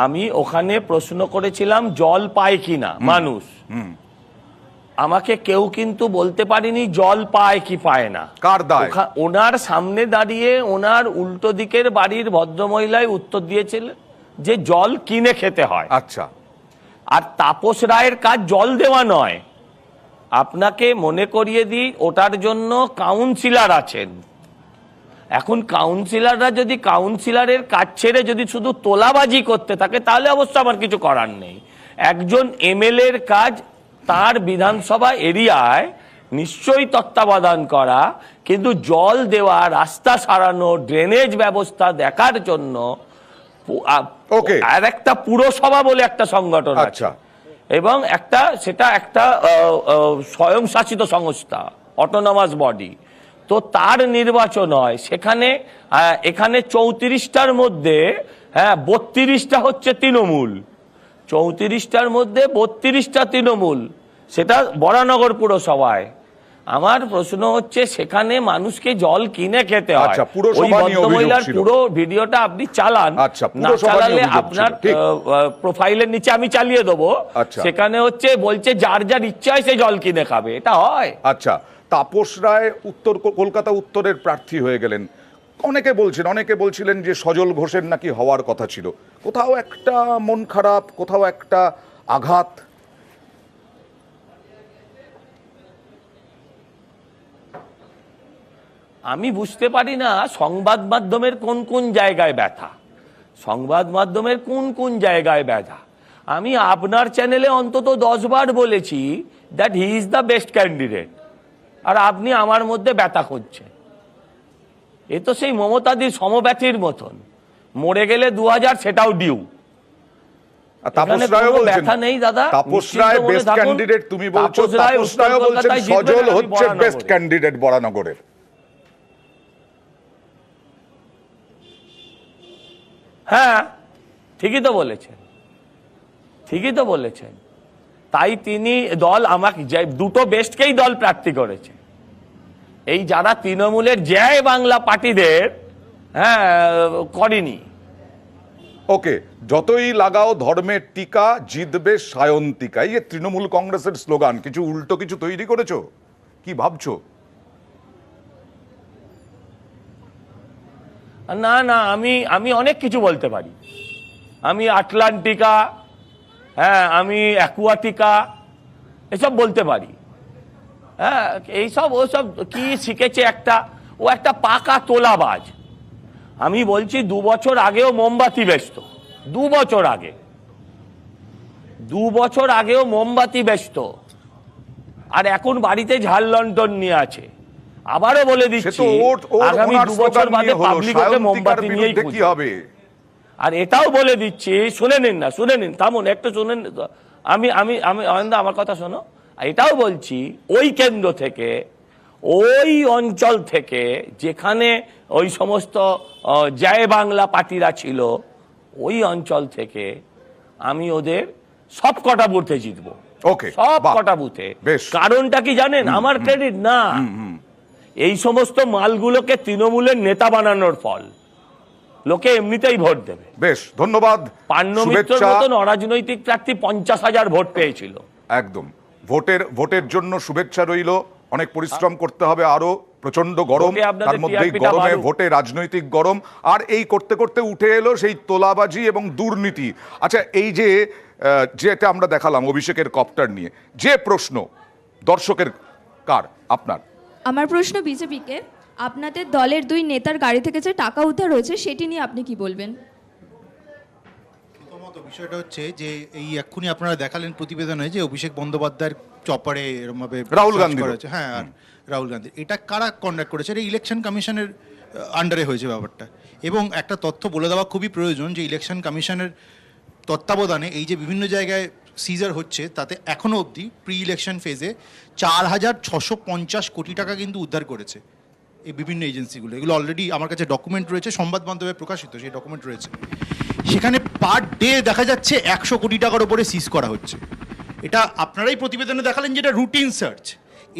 আমি ওখানে প্রশ্ন করেছিলাম জল পায় কিনা মানুষ। আমাকে কেউ কিন্তু বলতে পারেনি জল পায় কি পায় না।
কার দায়?
ওনার সামনে দাঁড়িয়ে ওনার উল্টো দিকের বাড়ির ভদ্রমহিলাই উত্তর দিয়েছিলেন যে জল কিনে খেতে হয়।
আচ্ছা,
আর তাপস রায়ের কাজ জল দেওয়া নয়। আপনাকে মনে করিয়ে দিই, ওটার জন্য কাউন্সিলর আছেন। এখন কাউন্সিলররা যদি কাউন্সিলরের কাজ ছেড়ে যদি শুধু তোলাবাজি করতে থাকে তাহলে অবশ্য আমার কিছু করার নেই। একজন এমএলএর কাজ তার বিধানসভা এরিয়ায় নিশ্চয়ই তত্ত্বাবধান করা, কিন্তু জল দেওয়া, রাস্তা সারানো, ড্রেনেজ ব্যবস্থা দেখার জন্য আর একটা পুরসভা বলে একটা সংগঠন আছে, এবং সেটা একটা স্বয়ংশাসিত সংস্থা, অটোনমাস বডি। তো তার নির্বাচন হয় সেখানে। এখানে 34টার মধ্যে 32টা হচ্ছে তৃণমূল, 34টার মধ্যে 32টা তৃণমূল, সেটা বরানগর পুরসভায়। আমার প্রশ্ন হচ্ছে সেখানে মানুষকে জল কিনে খেতে হয়। ওই ভদ্রমহিলার পুরো ভিডিওটা আপনি চালান, না চালালে আপনার প্রোফাইলের নিচে আমি চালিয়ে দেবো। সেখানে বলছে যার যার ইচ্ছা হয় সে জল কিনে খাবে, এটা হয়?
আচ্ছা, তাপস রায় কলকাতা উত্তরের প্রার্থী হয়ে গেলেন। অনেকে বলছিলেন যে সজল ঘোষের নাকি হওয়ার কথা ছিল। কোথাও একটা মন খারাপ, কোথাও একটা আঘাত।
আমি বুঝতে পারি না সংবাদ মাধ্যমের কোন কোন জায়গায় ব্যথা, সংবাদ মাধ্যমের কোন কোন জায়গায় ব্যথা। আমি আপনার চ্যানেলে অন্তত 10 বার বলেছি that he is the best candidate, আর আপনি আমার মধ্যে ব্যথা খুঁজছেন। এ তো সেই মমতাদির সমব্যথীর মতন, মরে গেলে 2000 সেটাও ডিউ।
তাপস রায় ব্যথা নেই দাদা, তাপস রায় বেস্ট ক্যান্ডিডেট তুমি বলছো, তাপস রায় বলছেন সজল হচ্ছে বেস্ট ক্যান্ডিডেট বরানগরের।
হ্যাঁ, ঠিকই তো বলেছেন, ঠিকই তো বলেছেন।
তাই তিনি দল আমাকে দুটো বেস্টকেই দল প্রার্থী করেছে। এই যারা তৃণমূলের জয় বাংলা পার্টিদের করেনি।
ওকে, যতই লাগাও ধর্মের টিকা জিতবে সায়ন্তিকা, এই যে তৃণমূল কংগ্রেসের স্লোগান, কিছু উল্টো কিছু তৈরি করেছো, কি ভাবছো?
না না, আমি অনেক কিছু বলতে পারি। আমি আটলান্টিকা, আমি অ্যাকুয়াটিকা এসব বলতে পারি। এইসব ওসব কি শিখেছে ও একটা পাকা তোলাবাজ। আমি বলছি 2 বছর আগেও মোমবাতি বেচত, 2 বছর আগে, 2 বছর আগেও মোমবাতি বেচত, আর এখন বাড়িতে ঝাল লন্ঠন নিয়ে আছে। আবারও বলে দিচ্ছি, আগামী 2 বছর বাদে পাবলিক ওকে মোমবাতি নিয়েই
কি হবে।
আর এটাও বলে দিচ্ছি, শুনে নিন, থামুন একটু শুনেন। আমি অয়নদা আমার কথা শোনো। এটাও বলছি, ওই কেন্দ্র থেকে, ওই অঞ্চল থেকে, যেখানে ওই সমস্ত জয় বাংলা পার্টিরা ছিল, ওই অঞ্চল থেকে আমি ওদের সব কটা বুথে জিতবো।
ওকে,
সব কটা বুথে। কারণটা কি জানেন? আমার ক্রেডিট না, এই সমস্ত মালগুলোকে তৃণমূলের নেতা বানানোর ফল। লোকে এমনিতেই ভোট দেবে।
বেশ, ধন্যবাদ।
পান্নু মিত্রের মতন অরাজনৈতিক প্রার্থী 50,000 ভোট পেয়েছিল।
একদম, ভোটের জন্য শুভেচ্ছা রইল। অনেক পরিশ্রম করতে হবে, আরো প্রচন্ড গরম, তার মধ্যে গরমে ভোটে রাজনৈতিক গরম, আর এই করতে করতে উঠে এলো সেই তোলাবাজি এবং দুর্নীতি। আচ্ছা, এই যেটা আমরা দেখালাম অভিষেকের কপ্টার নিয়ে, যে প্রশ্ন দর্শকের, কার? আপনার?
আমার প্রশ্ন বিজেপিকে, আপনাদের দলের 2 নেতার গাড়ি থেকে যে টাকা উদ্ধার হয়েছে সেটি নিয়ে আপনি কি বলবেন?
প্রথমত বিষয়টা হচ্ছে যে এই এক্ষুনি আপনারা দেখালেন প্রতিবেদনে যে অভিষেক বন্দ্যোপাধ্যায়ের চপারে এরকমভাবে
রাহুল গান্ধী
করেছে। হ্যাঁ, আর রাহুল গান্ধী, এটা কারা কন্ডাক্ট করেছে? এটা ইলেকশন কমিশনের আন্ডারে হয়েছে ব্যাপারটা। এবং একটা তথ্য বলে দেওয়া খুবই প্রয়োজন যে ইলেকশন কমিশনের তত্ত্বাবধানে এই যে বিভিন্ন জায়গায় সিজার হচ্ছে, তাতে এখনো অবধি প্রি ইলেকশন ফেজে 4,650 কোটি টাকা কিন্তু উদ্ধার করেছে এই বিভিন্ন এজেন্সিগুলো। এগুলো অলরেডি আমার কাছে ডকুমেন্ট রয়েছে, সংবাদ মাধ্যমে প্রকাশিত সেই ডকুমেন্ট রয়েছে। সেখানে পার ডে দেখা যাচ্ছে 100 কোটি টাকার উপরে সিজ করা হচ্ছে। এটা আপনারাই প্রতিবেদনে দেখালেন যেটা রুটিন সার্চ।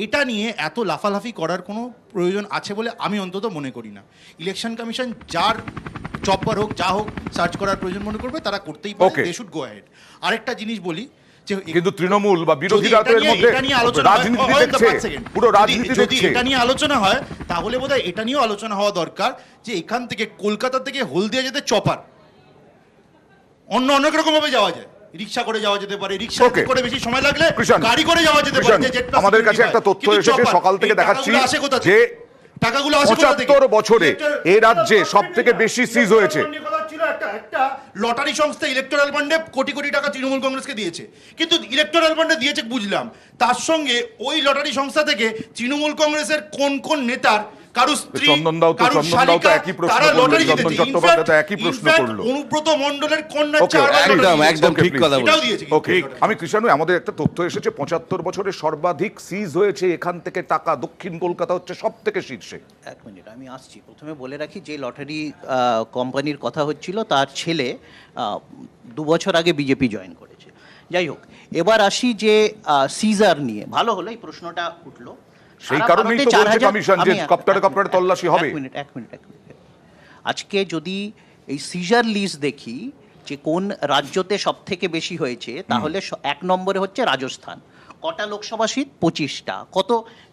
এটা নিয়ে এত লাফালাফি করার কোনো প্রয়োজন আছে বলে আমি অন্তত মনে করি না। ইলেকশন কমিশন যার চপার হোক, যা হোক, সার্চ করার প্রয়োজন মনে করবে, তারা করতেই পারে, দে শুড গো অ্যাহেড। আরেকটা জিনিস বলি,
কিন্তু তৃণমূল বা বিরোধীরা তো এর মধ্যে রাজনীতি দেখছে, পুরো রাজনীতি দেখছে।
এটা নিয়ে আলোচনা হয়, তাহলে বোধহয় এটা নিয়েও আলোচনা হওয়া দরকার যে এখান থেকে কলকাতা থেকে হলদিয়া যেতে চপার অনেক রকম ভাবে যাওয়া যায়। রিক্সা করে যাওয়া যেতে পারে, রিক্সা করে বেশি সময় লাগলে গাড়ি করে যাওয়া যেতে পারে।
আমাদের কাছে একটা তথ্য এসেছে সকাল থেকে দেখাচ্ছি যে
টাকাগুলো
75 বছরে এই রাজ্যে সবথেকে বেশি সিজ হয়েছে।
একটা লটারি সংস্থা ইলেকটোরাল ফান্ডে কোটি কোটি টাকা তৃণমূল কংগ্রেসকে দিয়েছে, কিন্তু ইলেকটোরাল ফান্ডে দিয়েছে বুঝলাম, তার সঙ্গে ওই লটারি সংস্থা থেকে তৃণমূল কংগ্রেসের কোন কোন নেতার কারো স্ত্রী, কারো শালিকা, তারা লটারি জিতেছে। অনুব্রত মণ্ডলের কন্যা
একদম ঠিক কথা বলেছেন। ওকে, আমি কৃষ্ণানু, আমাদের একটা তথ্য এসেছে 75 বছরে সর্বাধিক সিজ হয়েছে এখান থেকে টাকা। দক্ষিণ কলকাতা হচ্ছে সব থেকে শীর্ষে।
এক মিনিট, আমি আসছি। প্রথমে বলে রাখি, যে লটারি কোম্পানির কথা হচ্ছিল তার ছেলে 2 বছর আগে বিজেপি জয়েন করেছে। যাই হোক, এবার আসি যে সিজার নিয়ে। ভালো হলো এই প্রশ্নটা উঠলো,
সেই কারণেই তো বলছে কমিশন যে কপ্টারে তল্লাশি হবে।
এক মিনিট। আজকে যদি এই সিজার লিস্ট দেখি যে কোন রাজ্যতে সব থেকে বেশি হয়েছে, তাহলে 1 নম্বরে হচ্ছে রাজস্থান। কটা লোকসভা সিট? 25টা। কত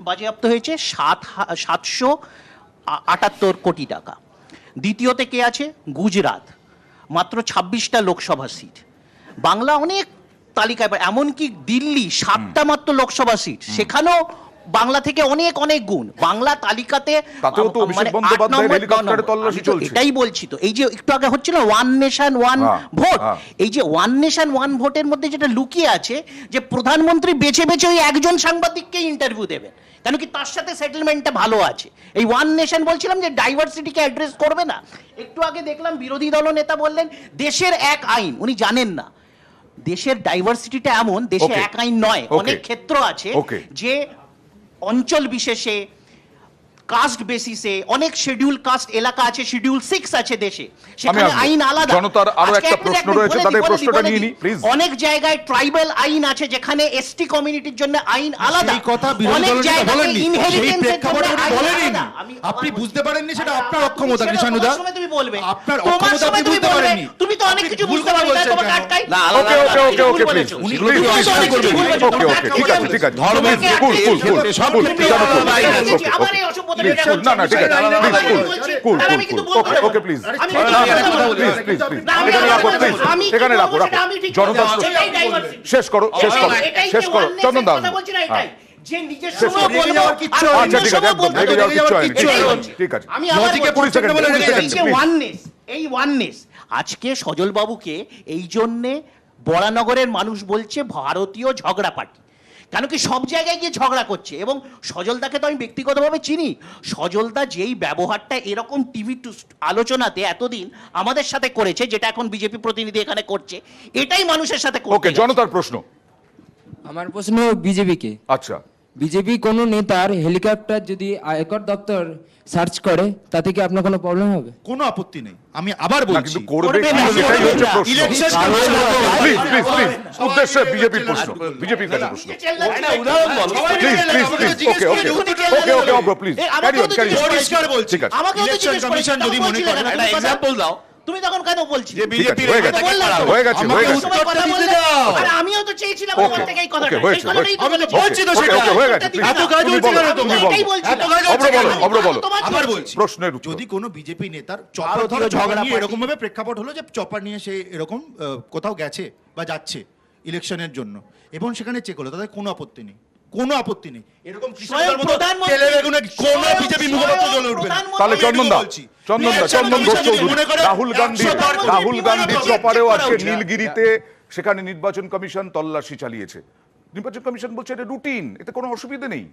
বাজেয়াপ্ত হয়েছে? 778 কোটি টাকা। দ্বিতীয়তে কে আছে? গুজরাট, মাত্র 26টা লোকসভা সিট। বাংলা অনেক তালিকায়, এমনকি দিল্লি 7টা মাত্র লোকসভা সিট, সেখানেও বাংলা থেকে অনেক অনেক গুণ। বাংলা তালিকাতে এটাই বলছি তো, এই যে একটু আগে হচ্ছিল ওয়ান নেশন ওয়ান ভোট, এই যে ওয়ান নেশন ওয়ান ভোটের মধ্যে যেটা লুকিয়ে আছে, যে প্রধানমন্ত্রী বেছে বেছে ওই একজন সাংবাদিককে ইন্টারভিউ দেবেন, কেন কি তার সাথে সেটেলমেন্টটা ভালো আছে। এই ওয়ান নেশন বলছিলাম যে ডাইভার্সিটিকে অ্যাড্রেস করবে না। একটু আগে দেখলাম বিরোধী দল নেতা বললেন দেশের এক আইন, উনি জানেন না দেশের ডাইভার্সিটিটা এমন, দেশে এক আইন নয়, অনেক ক্ষেত্র আছে যে অঞ্চল বিশেষে কাস্ট বেসিসে, অনেক শিডিউল কাস্ট এলাকা আছে, শিডিউল 6 আছে দেশে,
আমি
সেখানে
আসবো।
আইন আলাদা।
জনতার আরো
আজকে
একটা
এক মিনিট,
প্রশ্ন
এক মিনিট,
রয়েছে,
বলে
তাদের
দিই,
প্রশ্নটা
বলে
নিয়ে
দিই।
নিই, please।
অনেক জায়গায় ট্রাইবাল আইন আছে যেখানে এসটি কমিউনিটির জন্য আইন আলাদা।
সেই কথা বিরোধী
অনেক
দলনেতা
জায়গায়
বলেননি, সেই
ইনহেরিটেন্সের জন্য
প্রেক্ষাপটে উনি
আইন
বলেননি।
আলাদা।
আপনি বুঝতে পারেননি, সেটা আপনার অক্ষমতা কৃষ্ণানুদা।
তুমি বলবে,
আপনার
তোমার
অক্ষমতা
সময়
আপনি
তুমি
বুঝতে
বলবে,
পারেননি।
তুমি তো অনেক
আপনি
কিছু
ভুল
বুঝতে
কথা
পারবে না,
বলছেন
তোমাকে
কেন?
আটকাই।
না,
ওকে ওকে ওকে ওকে প্লিজ
উনি
প্লিজ
ভুল
প্লিজ
বলেছেন,
ওকে ওকে ঠিক আছে ঠিক আছে
ধর্মের
কুল কুল কুল কুল
আমার এই অসভ্যতা
প্লিজ
এটা
না না ঠিক আছে
আমি
প্লিজ কুল
আর আমি কিন্তু বলবো না।
ওকে প্লিজ
আমি
প্লিজ প্লিজ প্লিজ এখানে রাখো প্লিজ এখানে রাখো রাখো জনতা শেষ করো শেষ করো শেষ করো চন্দন দাস
যে নিজের
শেষ
সময়
করো।
বলবো,
আচ্ছা ঠিক আছে একদম রেগে যাওয়ার কিচ্ছু হয়নি ঠিক আছে
আমি আবার
লজিকে
বলছি,
20 সেকেন্ড বলে রেখে
এই যে ওয়াননেস, এই ওয়াননেস আজকে সজল বাবুকে এই জন্যে বরানগরের মানুষ বলছে ভারতীয় ঝগড়া পার্টি। কেন কি সব জায়গায় গিয়ে ঝগড়া করছে। এবং সজলদাকে তো আমি ব্যক্তিগতভাবে চিনি। সজলদা যেই ব্যবহারটা এরকম টিভি আলোচনাতে এতদিন আমাদের সাথে করেছে, যেটা এখন বিজেপি প্রতিনিধি এখানে করছে, এটাই মানুষের সাথে করতে
ওকে
গেছে।
জনতার প্রশ্ন
আমার প্রশ্ন বিজেপিকে,
আচ্ছা
বিজেপি কোনো নেতার হেলিকপ্টার যদি আয়কর দপ্তর সার্চ করে তাতে কি আপনার কোনো প্রবলেম হবে?
কোনো আপত্তি নেই, আমি আবার
না
বলছি।
কিন্তু করবে কি সেটাই হচ্ছে প্রশ্ন
ইলেকশন
প্লিজ প্লিজ প্লিজ উদ্দেশ্যে বিজেপির প্রশ্ন বিজেপির কাছে প্রশ্ন please please please okay okay okay okay Abhra please carry on carry on
পরিষ্কার বলছি,
ঠিক আছে
আমাকেও তো
ইলেকশন
জিজ্ঞেস
কমিশন
করেছে,
যদি
তখন
মনে
বলছিলে
করে
না, তুমি
এক্সাম্পল দাও
তুমি তখন কেন বলছি?
যে বিজেপি
হয়ে গেছে হয়ে গেছে হয়ে গেছে
সময় কথা বললে, আর আমিও তো চেয়েছিলাম তোমার থেকে এই কথাটা, এই কথাটাই তো
আমি তো
বলেছি।
বলছি তো সেটা।
ওকে হয়ে গেছে
এত কাজ হচ্ছে কেন
তুমি
তোমার?
বলো
এটাই বলছি।
এত কাজ হচ্ছে কেন?
অব্র বলো
আবার বলছি,
প্রশ্নের উত্তর
যদি কোনো বিজেপি নেতার
ভারতীয়
চপার
ঝগড়া
নিয়ে
পার্টি।
এরকম ভাবে প্রেক্ষাপট হলো যে চপার নিয়ে সে এরকম কোথাও গেছে বা যাচ্ছে ইলেকশনের জন্য এবং সেখানে চেক হলো, তাদের কোনো আপত্তি নেই, কোনো আপত্তি নেই। এরকম
স্বয়ং প্রধানমন্ত্রী-
তেলে বেগুনে কোনো বিজেপি মুখপাত্র জ্বলে উঠবে না।
তাহলে
আমি
চন্দন
এটুকু
দা
বলছি।
চন্দন দা
ইলেকশন
চন্দন ঘোষ
কমিশন যদি
চৌধুরী
মনে করে
রাহুল গান্ধী
100 বার
রাহুল গান্ধীর
বিজেপি
চপারেও
করা
আজকে
উচিত।
নীলগিরিতে সেখানে নির্বাচন কমিশন তল্লাশি চালিয়েছে নির্বাচন কমিশন বলছে এটা রুটিন, এতে কোনো অসুবিধা নেই।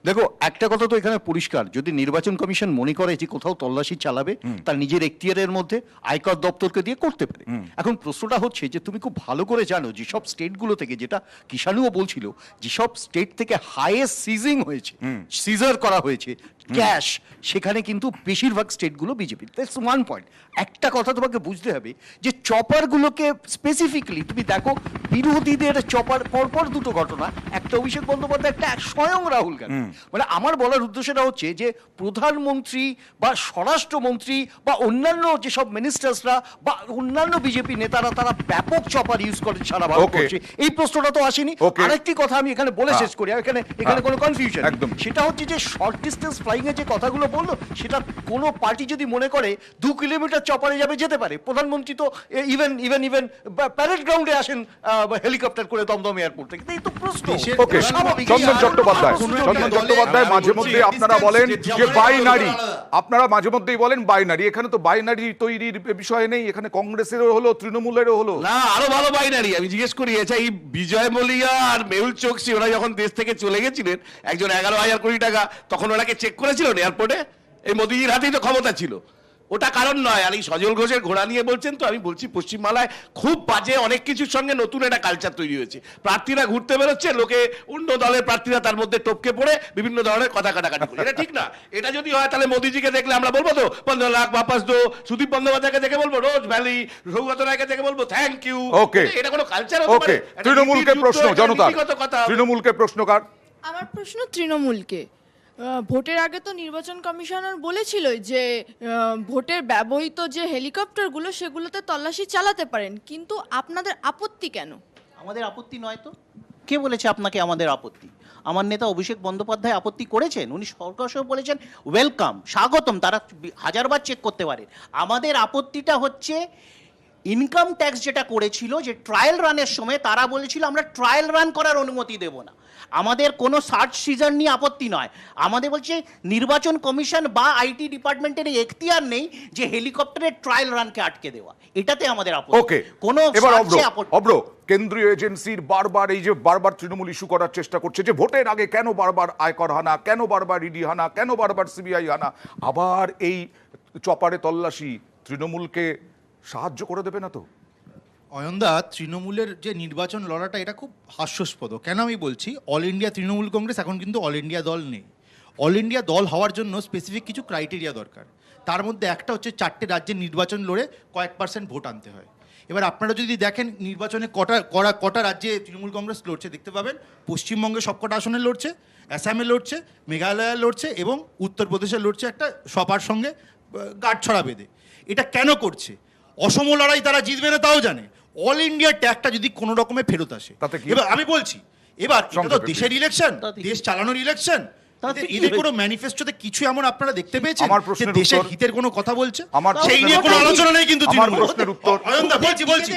দেখো একটা কথা তো এখানে পরিষ্কার, যদি নির্বাচন কমিশন মনে করে যে কোথাও তল্লাশি চালাবে তার নিজের এখতিয়ারের মধ্যে আয়কর দপ্তরকে দিয়ে করতে পারে। এখন প্রশ্নটা হচ্ছে যে তুমি খুব ভালো করে জানো যেসব স্টেটগুলো থেকে, যেটা কিষাণুও বলছিল, যেসব স্টেট থেকে হাইয়েস্ট সিজিং হয়েছে, সিজার করা হয়েছে ক্যাশ, সেখানে কিন্তু বেশিরভাগ স্টেটগুলো বিজেপির। That's one point. একটা কথা তোমাকে বুঝতে হবে যে চপারগুলোকে স্পেসিফিকলি তুমি দেখো, বিরোধীদের চপার পরপর দুটো ঘটনা, একটা অভিষেক বন্দ্যোপাধ্যায়, একটা স্বয়ং রাহুল গান্ধী। মানে আমার বলার উদ্দেশ্যটা হচ্ছে যে প্রধানমন্ত্রী বা স্বরাষ্ট্রমন্ত্রী বা অন্যান্য যেসব মিনিস্টার্সরা বা অন্যান্য বিজেপি নেতারা তারা ব্যাপক চপার ইউজ করে সারা ভারতবর্ষে। এই প্রশ্নটা তো আসেনি। আরেকটি কথা আমি এখানে বলে শেষ করি, এখানে কোনো কনফিউশন একদম, সেটা হচ্ছে যে শর্ট ডিস্টেন্স ফ্লাইং এর যে কথাগুলো বললো, সেটা কোনো পার্টি যদি মনে করে 2 কিলোমিটার চপারে যাবে, যেতে পারে। প্রধানমন্ত্রী তো ইভেন প্যারেড গ্রাউন্ডে আসেন হেলিকপ্টার করে দমদম এয়ারপোর্ট থেকে। এই তো প্রশ্ন।
ওকে চন্দন চট্টোপাধ্যায় মাঝে মধ্যে আপনারা বলেন যে বাইনারি, আপনারা মাঝে মধ্যেই বলেন বাইনারি, এখানে তো বাইনারি তৈরির বিষয় নেই, এখানে কংগ্রেসেরও হলো তৃণমূলেরও হলো।
না, আরো ভালো বাইনারি। আমি জিজ্ঞেস করি, আচ্ছা এই বিজয় মলিয়া আর মেহুল চোকসি ওরা যখন দেশ থেকে চলে গেছিলেন, একজন 11,000 কোটি টাকা, তখন ওনাকে চেক করেছিলেন এয়ারপোর্টে? এই মোদিজির হাতেই তো ক্ষমতা ছিল, ওটা কারণ নয়। আর এই সজল ঘোষের ঘোড়া নিয়ে বলছেন, তো আমি বলছি পশ্চিমবাংলায় খুব বাজে অনেক কিছুর সঙ্গে নতুন একটা কালচার তৈরি হয়েছে। প্রার্থীরা ঘুরতে বেরোচ্ছে, লোকে অন্য দলের প্রার্থীরা তার মধ্যে টপকে পড়ে বিভিন্ন ধরনের কথা কাটাকাটি করে। এটা ঠিক না। এটা যদি হয় তাহলে মোদিজিকে দেখলে আমরা বলবো তো 15 লাখ বাপাস দো, সুদীপ বন্দ্যোপাধ্যায়কে দেখে বলবো রোজ ভ্যালি, সৌগত রায়কে দেখে বলবো থ্যাংক ইউ।
ওকে
এটা কোনো কালচার হতে পারে?
তৃণমূলকে প্রশ্ন, জনতা তৃণমূলকে প্রশ্নকার।
আমার প্রশ্ন তৃণমূলকে, ভোটের আগে তো নির্বাচন কমিশনার বলেছিল যে ভোটের ব্যবহৃত যে হেলিকপ্টারগুলো সেগুলোতে তল্লাশি চালাতে পারেন, কিন্তু আপনাদের আপত্তি কেন?
আমাদের আপত্তি নয় তো। কে বলেছে আপনাকে আমাদের আপত্তি? আমার নেতা অভিষেক বন্দ্যোপাধ্যায় আপত্তি করেছেন, উনি সরকার বলেছেন ওয়েলকাম, স্বাগতম, তারা 1000বার চেক করতে পারে। আমাদের আপত্তিটা হচ্ছে ইনকাম ট্যাক্স যেটা করেছিল, যে ট্রায়াল রানের সময় তারা বলেছিল আমরা ট্রায়াল রান করার অনুমতি দেব না। আমাদের কোনো সার্চ সিজন নিয়ে আপত্তি নয়, আমাদের বলছে নির্বাচন কমিশন বা আইটি ডিপার্টমেন্টের এখতিয়ার নেই যে হেলিকপ্টারের ট্রায়াল রানকে আটকে দেওয়া, এটাতে আমাদের আপত্তি।
ওকে
কোনো
এবার
আপত্তি।
অব্র কেন্দ্রীয় এজেন্সির বারবার তৃণমূল ইস্যু করার চেষ্টা করছে যে ভোটের আগে কেন বারবার আয়কর হানা, কেন বারবার ইডি হানা, কেন বারবার সিবিআই হানা, আবার এই চপারে তল্লাশি তৃণমূলকে সাহায্য করে দেবে না তো?
অয়নদা, তৃণমূলের যে নির্বাচন লড়াটা এটা খুব হাস্যাস্পদ। কেন আমি বলছি, অল ইন্ডিয়া তৃণমূল কংগ্রেস এখন কিন্তু অল ইন্ডিয়া দল নেই। অল ইন্ডিয়া দল হওয়ার জন্য স্পেসিফিক কিছু ক্রাইটেরিয়া দরকার। তার মধ্যে একটা হচ্ছে 4টে রাজ্যের নির্বাচন লড়ে কয়েক % ভোট আনতে হয়। এবার আপনারা যদি দেখেন নির্বাচনে কটা রাজ্যে তৃণমূল কংগ্রেস লড়ছে দেখতে পাবেন, পশ্চিমবঙ্গে সবকটা আসনে লড়ছে, আসামে লড়ছে, মেঘালয়ে লড়ছে এবং উত্তরপ্রদেশে লড়ছে একটা সবার সঙ্গে গাঁটছড়া বেঁধে। এটা কেন করছে? অসম লড়াই তারা জিতবে না তাও জানে। অল ইন্ডিয়া ট্যাগটা যদি কোনো রকমে ফেরত আসে, এবার আমি বলছি, এবার এটা তো দেশের ইলেকশন, দেশ চালানোর ইলেকশন, এদের কোনো ম্যানিফেস্টোতে কিছু এমন আপনারা দেখতে পেয়েছেন যে দেশের হিতের কোনো কথা বলছে? সেই নিয়ে কোনো আলোচনা নেই কিন্তু তৃণমূল। অয়নদা বলছি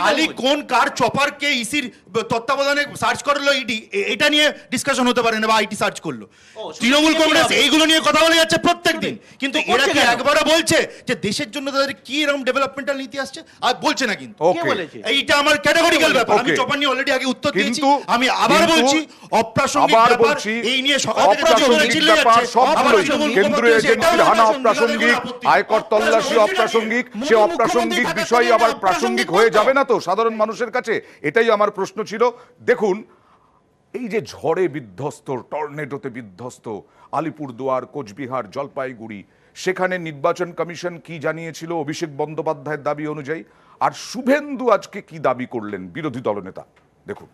খালি কোন কার চপারকে ইসির তত্ত্বাবধানে সার্চ করলো ইডি, এটা নিয়ে ডিসকাশন হতে পারে না, বা আইটি সার্চ করলো। তৃণমূল কংগ্রেস এইগুলো নিয়ে কথা বলে যাচ্ছে প্রত্যেকদিন, কিন্তু এরা কি একবারও বলছে যে দেশের জন্য তাদের কি এরকম ডেভেলপমেন্টাল নীতি আসছে? আর বলছে না কিন্তু। এইটা আমার ক্যাটাগরিক্যাল ব্যাপার, আমি চপার নিয়ে অলরেডি আগে উত্তর দিয়েছি। আমি আবার বলছি, অপ্রাসঙ্গিক ব্যাপার এই নিয়ে সকাল থেকে
কেন্দ্রীয় এজেন্সির হানা অপ্রাসঙ্গিক, আয়কর তল্লাশি অপ্রাসঙ্গিক, সে অপ্রাসঙ্গিক বিষয় আবার প্রাসঙ্গিক হয়ে যাবে না তো সাধারণ মানুষের কাছে? এটাই আমার প্রশ্ন ছিল। দেখুন, এই যে ঝড়ে বিধ্বস্ত, টর্নেডোতে বিধ্বস্ত আলিপুরদুয়ার, কোচবিহার, জলপাইগুড়ি, সেখানে নির্বাচন কমিশন কি জানিয়েছিল অভিষেক বন্দ্যোপাধ্যায়ের দাবি অনুযায়ী, আর শুভেন্দু আজকে কি দাবি করলেন বিরোধী দলনেতা, দেখুন।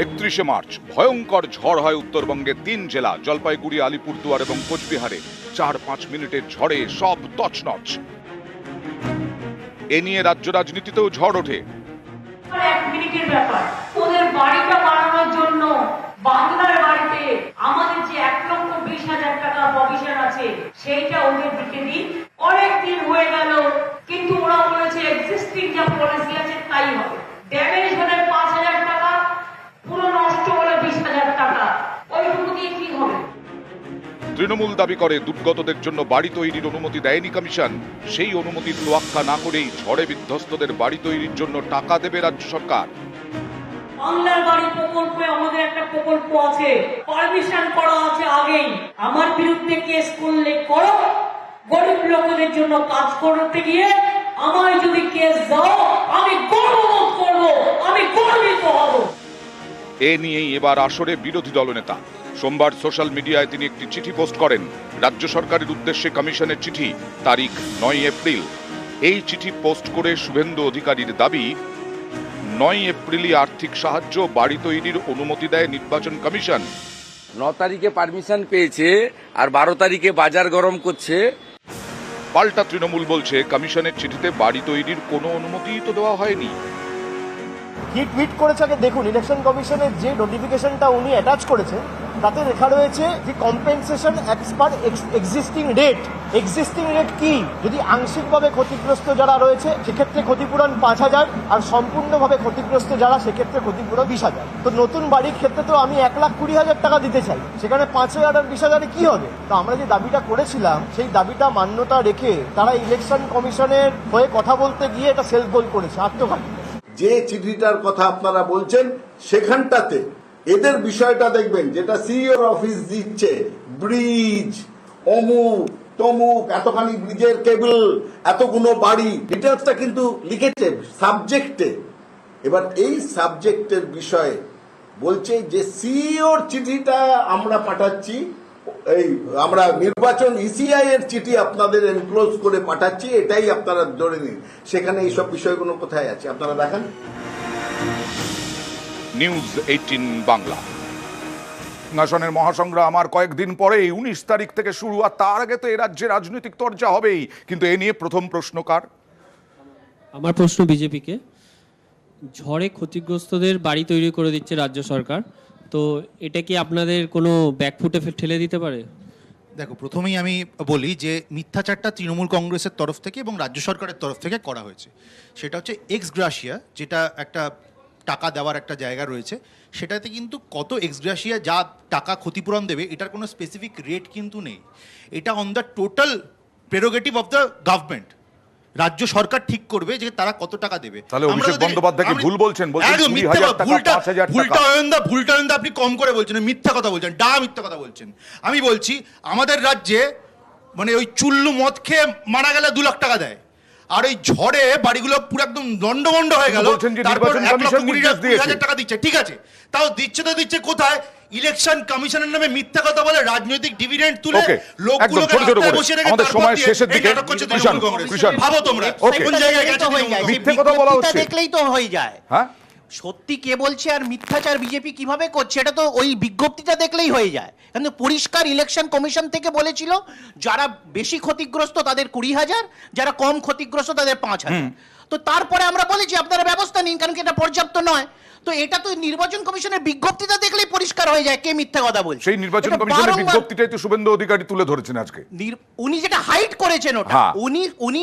31শে মার্চ ভয়ঙ্কর ঝড় হয় উত্তরবঙ্গের 3 জেলা জলপাইগুড়ি, আলিপুরদুয়ার এবং কোচবিহারে। 4-5 মিনিটের ঝড়ে সব তছনছ। এ নিয়ে রাজ্য রাজনীতিতেও ঝড় ওঠে।
1 মিনিটের ব্যাপার, ওদের বাড়িটা বানানোর জন্য বাংলার বাড়িতে আমাদের যে 1,20,000 টাকা প্রভিশন আছে সেইটা ওদের দিকে দিন। অনেক দিন হয়ে গেল, কিন্তু ওরা বলেছে এক্সিস্টিং যা পলিসি আছে তাই হবে। ড্যামেজ হলে 5,000 টাকা, পুরো নষ্ট হলে 20,000 টাকা, ওইটুকু দিয়ে কি হবে?
তৃণমূল দাবি করে দুর্গতদের জন্য বাড়ি তৈরির অনুমতি দেয়নি কমিশন। সেই অনুমতির তোয়াক্কা না করেই ঝড়ে বিধ্বস্তদের বাড়ি তৈরির জন্য টাকা দেবে রাজ্য সরকার।
বাংলার বাড়ি প্রকল্পে আমাদের একটা প্রকল্প আছে, পারমিশন করা আছে আগেই। আমার বিরুদ্ধে কেস করলে করো, গরিব লোকদের জন্য কাজ করতে গিয়ে আমায় যদি কেস দাও আমি গর্ববোধ করব, আমি গর্বিত হব।
এ নিয়েই এবার আসরে বিরোধী দলনেতা। সোমবার সোশ্যাল মিডিয়ায় তিনি একটি চিঠি পোস্ট করেন, রাজ্য সরকারের উদ্দেশ্যে কমিশনের চিঠি, তারিখ 9 এপ্রিল। এই চিঠি পোস্ট করে শুভেন্দু অধিকারীর দাবি, 9 এপ্রিলই আর্থিক সাহায্য, বাড়ি তৈরির অনুমতি দেয় নির্বাচন কমিশন।
9 তারিখে পারমিশন পেয়েছে আর 12 তারিখে বাজার গরম করছে।
পাল্টা তৃণমূল বলছে কমিশনের চিঠিতে বাড়ি তৈরির কোনো অনুমতিই তো দেওয়া হয়নি।
কি টুইট করেছে আগে দেখুন। ইলেকশন কমিশনের যে নোটিফিকেশনটা উনি অ্যাটাচ করেছেন তাতে লেখা রয়েছে যে compensation as per existing rate. Existing rate কি? যদি আংশিকভাবে ক্ষতিগ্রস্ত যারা রয়েছে সেক্ষেত্রে ক্ষতিপূরণ 5,000, আর সম্পূর্ণভাবে ক্ষতিগ্রস্ত যারা সেক্ষেত্রে ক্ষতিপূরণ 20,000। তো নতুন বাড়ির ক্ষেত্রে তো আমি 1,20,000 টাকা দিতে চাই, সেখানে 5,000 আর 20,000 কি হবে? তো আমরা যে দাবিটা করেছিলাম সেই দাবিটা মান্যতা রেখে তারা ইলেকশন কমিশনের হয়ে কথা বলতে গিয়ে এটা সেলফ গোল করেছে, আত্মঘাতী।
যে চিঠিটার কথা আপনারা বলছেন সেখানটাতে এদের বিষয়টা দেখবেন, যেটা সিইওর অফিস দিচ্ছে, ব্রিজ অমুক তমুক, এতখানি ব্রিজের কেবল, এতগুলো বাড়ি, ডিটেলসটা কিন্তু লিখেছে সাবজেক্টে। এবার এই সাবজেক্টের বিষয়ে বলছে যে সিইওর চিঠিটা আমরা পাঠাচ্ছি, এই আমরা নির্বাচন ইসিআই এর চিঠি আপনাদের এনক্লোজ করে পাঠাচ্ছি, এটাই আপনারা ধরে নিন। সেখানে এইসব বিষয়গুলো কোথায় আছে আপনারা দেখেন।
নিউজ 18 বাংলা। আসনের মহাসংগ্রাম আর কয়েকদিন পরেই 19 তারিখ থেকে শুরু, আর তার আগে তো এ রাজ্যে রাজনৈতিক চর্চা হবেই। কিন্তু এ নিয়ে প্রথম প্রশ্ন কার?
আমার প্রশ্ন বিজেপিকে। ঝড়ে ক্ষতিগ্রস্তদের বাড়ি তৈরি করে দিচ্ছে রাজ্য সরকার, তো এটা কি আপনাদের কোনো ব্যাকফুটে ঠেলে দিতে পারে?
দেখো, প্রথমেই আমি বলি যে মিথ্যাচারটা তৃণমূল কংগ্রেসের তরফ থেকে এবং রাজ্য সরকারের তরফ থেকে করা হয়েছে। সেটা হচ্ছে এক্স গ্রাসিয়া, যেটা একটা টাকা দেওয়ার একটা জায়গা রয়েছে, সেটাতে কিন্তু কত এক্স গ্রাসিয়া যা টাকা ক্ষতিপূরণ দেবে এটার কোনো স্পেসিফিক রেট কিন্তু নেই। এটা on the total prerogative of the government. রাজ্য সরকার ঠিক করবে যে তারা কত টাকা দেবে।
তাহলে অভিষেক বন্দ্যোপাধ্যায় কি ভুল বলছেন? বলছেন 20,000 টাকা, 5,000 টাকা।
ভুলটা আপনি কম করে বলছেন, মিথ্যা কথা বলছেন, মিথ্যা কথা বলছেন। আমি বলছি আমাদের রাজ্যে মানে ওই চুল্লু মদ খেয়ে মারা গেলে 2 লাখ টাকা দেয়, আর এই ঝড়ে বাড়িগুলো পুরো একদম লন্ডভন্ড হয়ে গেল।
বলছেন যে
তারপর
নির্বাচন
1,20,000
কমিশন নির্দেশ দিয়েছে।
টাকা দিচ্ছে, ঠিক আছে, তাও দিচ্ছে তো দিচ্ছে কোথায়? ইলেকশন কমিশনের নামে মিথ্যা কথা বলে রাজনৈতিক ডিভিডেন্ড তুলে
ওকে,
লোকগুলোকে
একদম ছোট ছোট
রাস্তায়
করে।
বসিয়ে রেখে
আমাদের
তারপর
সময়
দিয়ে
শেষের
এই
দিকে।
নাটক করছে
কৃষণ,
তৃণমূল কংগ্রেস।
কৃষণ।
ভাবো তোমরা
ওকে।
কোন জায়গায় গেছে তৃণমূল কংগ্রেস।
মিথ্যে কথা বলা হচ্ছে।
দেখলেই তো হয়ে যায়।
হ্যাঁ,
সত্যি কে বলছে আর মিথ্যাচার বিজেপি কিভাবে করছে এটা তো ওই বিজ্ঞপ্তিটা দেখলেই হয়ে যায়। কিন্তু পরিষ্কার ইলেকশন কমিশন থেকে বলেছিল যারা বেশি ক্ষতিগ্রস্ত তাদের 20,000, যারা কম ক্ষতিগ্রস্ত তাদের 5,000। তো তারপরে আমরা বলেছি আপনারা ব্যবস্থা নিন, কারণ কি এটা পর্যাপ্ত নয়। তো এটা তো নির্বাচন কমিশনের বিজ্ঞপ্তিটা দেখলেই পরিষ্কার হয়ে যায় কে মিথ্যা কথা বলছে।
সেই নির্বাচন
এটা
কমিশনের
বারংবার-
বিজ্ঞপ্তিটাই তো শুভেন্দু অধিকারী তুলে ধরেছেন আজকে।
উনি যেটা হাইড করেছেন ওটা,
হ্যাঁ।
উনি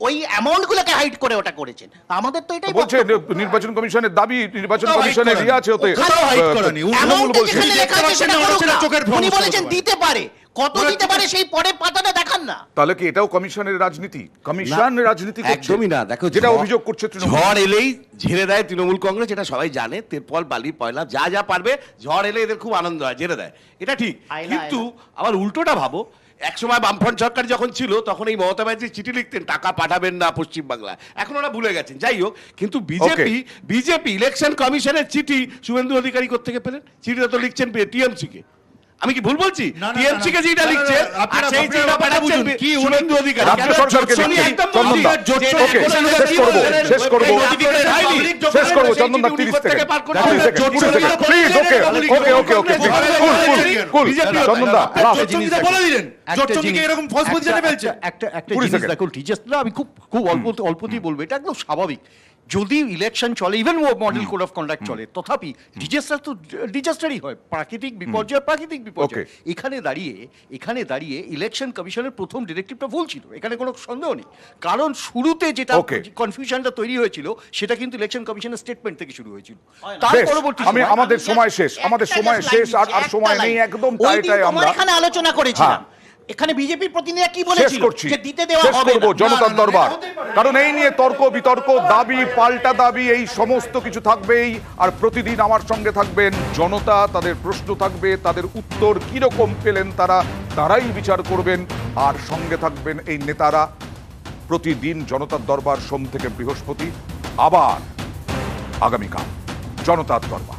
ওই অ্যামাউন্ট গুলোকে হাইড করে ওটা করেছেন। আমাদের তো এটাই
বলছে নির্বাচন কমিশনের দাবি, নির্বাচন কমিশনের ইয়ে আছে ওতে।
অ্যামাউন্ট যেখানে লেখা আছে সেটা করুক না। উনি বলেছেন দিতে পারে, কত দিতে পারে সেই পরে পাতাটা দেখান না।
তাহলে কি এটাও কমিশনের রাজনীতি? কমিশন রাজনীতি করছে
একদমই না। দেখো,
যেটা অভিযোগ করছে তৃণমূল।
ঝড় এলেই ঝেড়ে দেয় তৃণমূল কংগ্রেস, এটা সবাই জানে। তেরপল, বালি, পয়লা যা যা পারবে, ঝড় এলে এদের খুব আনন্দ হয়, ঝেড়ে দেয়, এটা ঠিক। কিন্তু আবার উল্টোটা ভাবো, একসময় বামফ্রন্ট সরকার যখন ছিল তখন এই মমতা ব্যানার্জি চিঠি লিখতেন টাকা পাঠাবেন না পশ্চিমবাংলায়, এখন ওরা ভুলে গেছেন। যাই হোক, কিন্তু বিজেপি ইলেকশন কমিশনের চিঠি শুভেন্দু অধিকারী কোত্থেকে পেলেন? চিঠিটা তো লিখছেন টিএমসি কে। আমি কি ভুল বলছি? টিএমসি কে যেটা লিখছে আর সেই চিঠিটা পাঠাচ্ছেন কি শুভেন্দু অধিকারী।
রাজ্য সরকারকে
একদম
চন্দনদা, ওকে, শেষ করবো চন্দনদা, 30 second, 20 second, please. Okay okay okay ওকে, কুল চন্দনদা,
বলে দিলেন জোটচন্দ্রকে এরকম ফলস পজিশনে ফেলছে।
একটা জিনিস দেখো, ডিজাস্টার আমি খুব অল্পতেই বলবো, এটা একদম স্বাভাবিক। যদি ইলেকশন চলে, even model code of conduct চলে, তথাপি ডিজাস্টার তো ডিজাস্টারই হয়, প্রাকৃতিক বিপর্যয় প্রাকৃতিক বিপর্যয়। এখানে দাঁড়িয়ে ইলেকশন কমিশনের প্রথম ডিরেক্টিভটা ভুল ছিল, এখানে কোনো সন্দেহ নেই। কারণ শুরুতে যেটা কনফিউশনটা তৈরি হয়েছিল সেটা কিন্তু ইলেকশন কমিশনের স্টেটমেন্ট থেকে শুরু হয়েছিল। তার পরবর্তী
আমাদের সময় শেষ, আর সময় নেই একদম। তাইটাই আমরা
এখানে আলোচনা করেছিলাম। এখানে বিজেপির প্রতিনিধিরা কি বলেছিল যে দিতে দেওয়া হবে না।
জনতার দরবার, কারণ এই নিয়ে তর্ক বিতর্ক, দাবি পাল্টা দাবি, এই সমস্ত কিছু থাকবেই। আর প্রতিদিন আমার সঙ্গে থাকবেন জনতা, তাদের প্রশ্ন থাকবে, তাদের উত্তর কিরকম পেলেন তারাই বিচার করবেন। আর সঙ্গে থাকবেন এই নেতারা। প্রতিদিন জনতার দরবার সোম থেকে বৃহস্পতি, আবার আগামীকাল জনতার দরবার।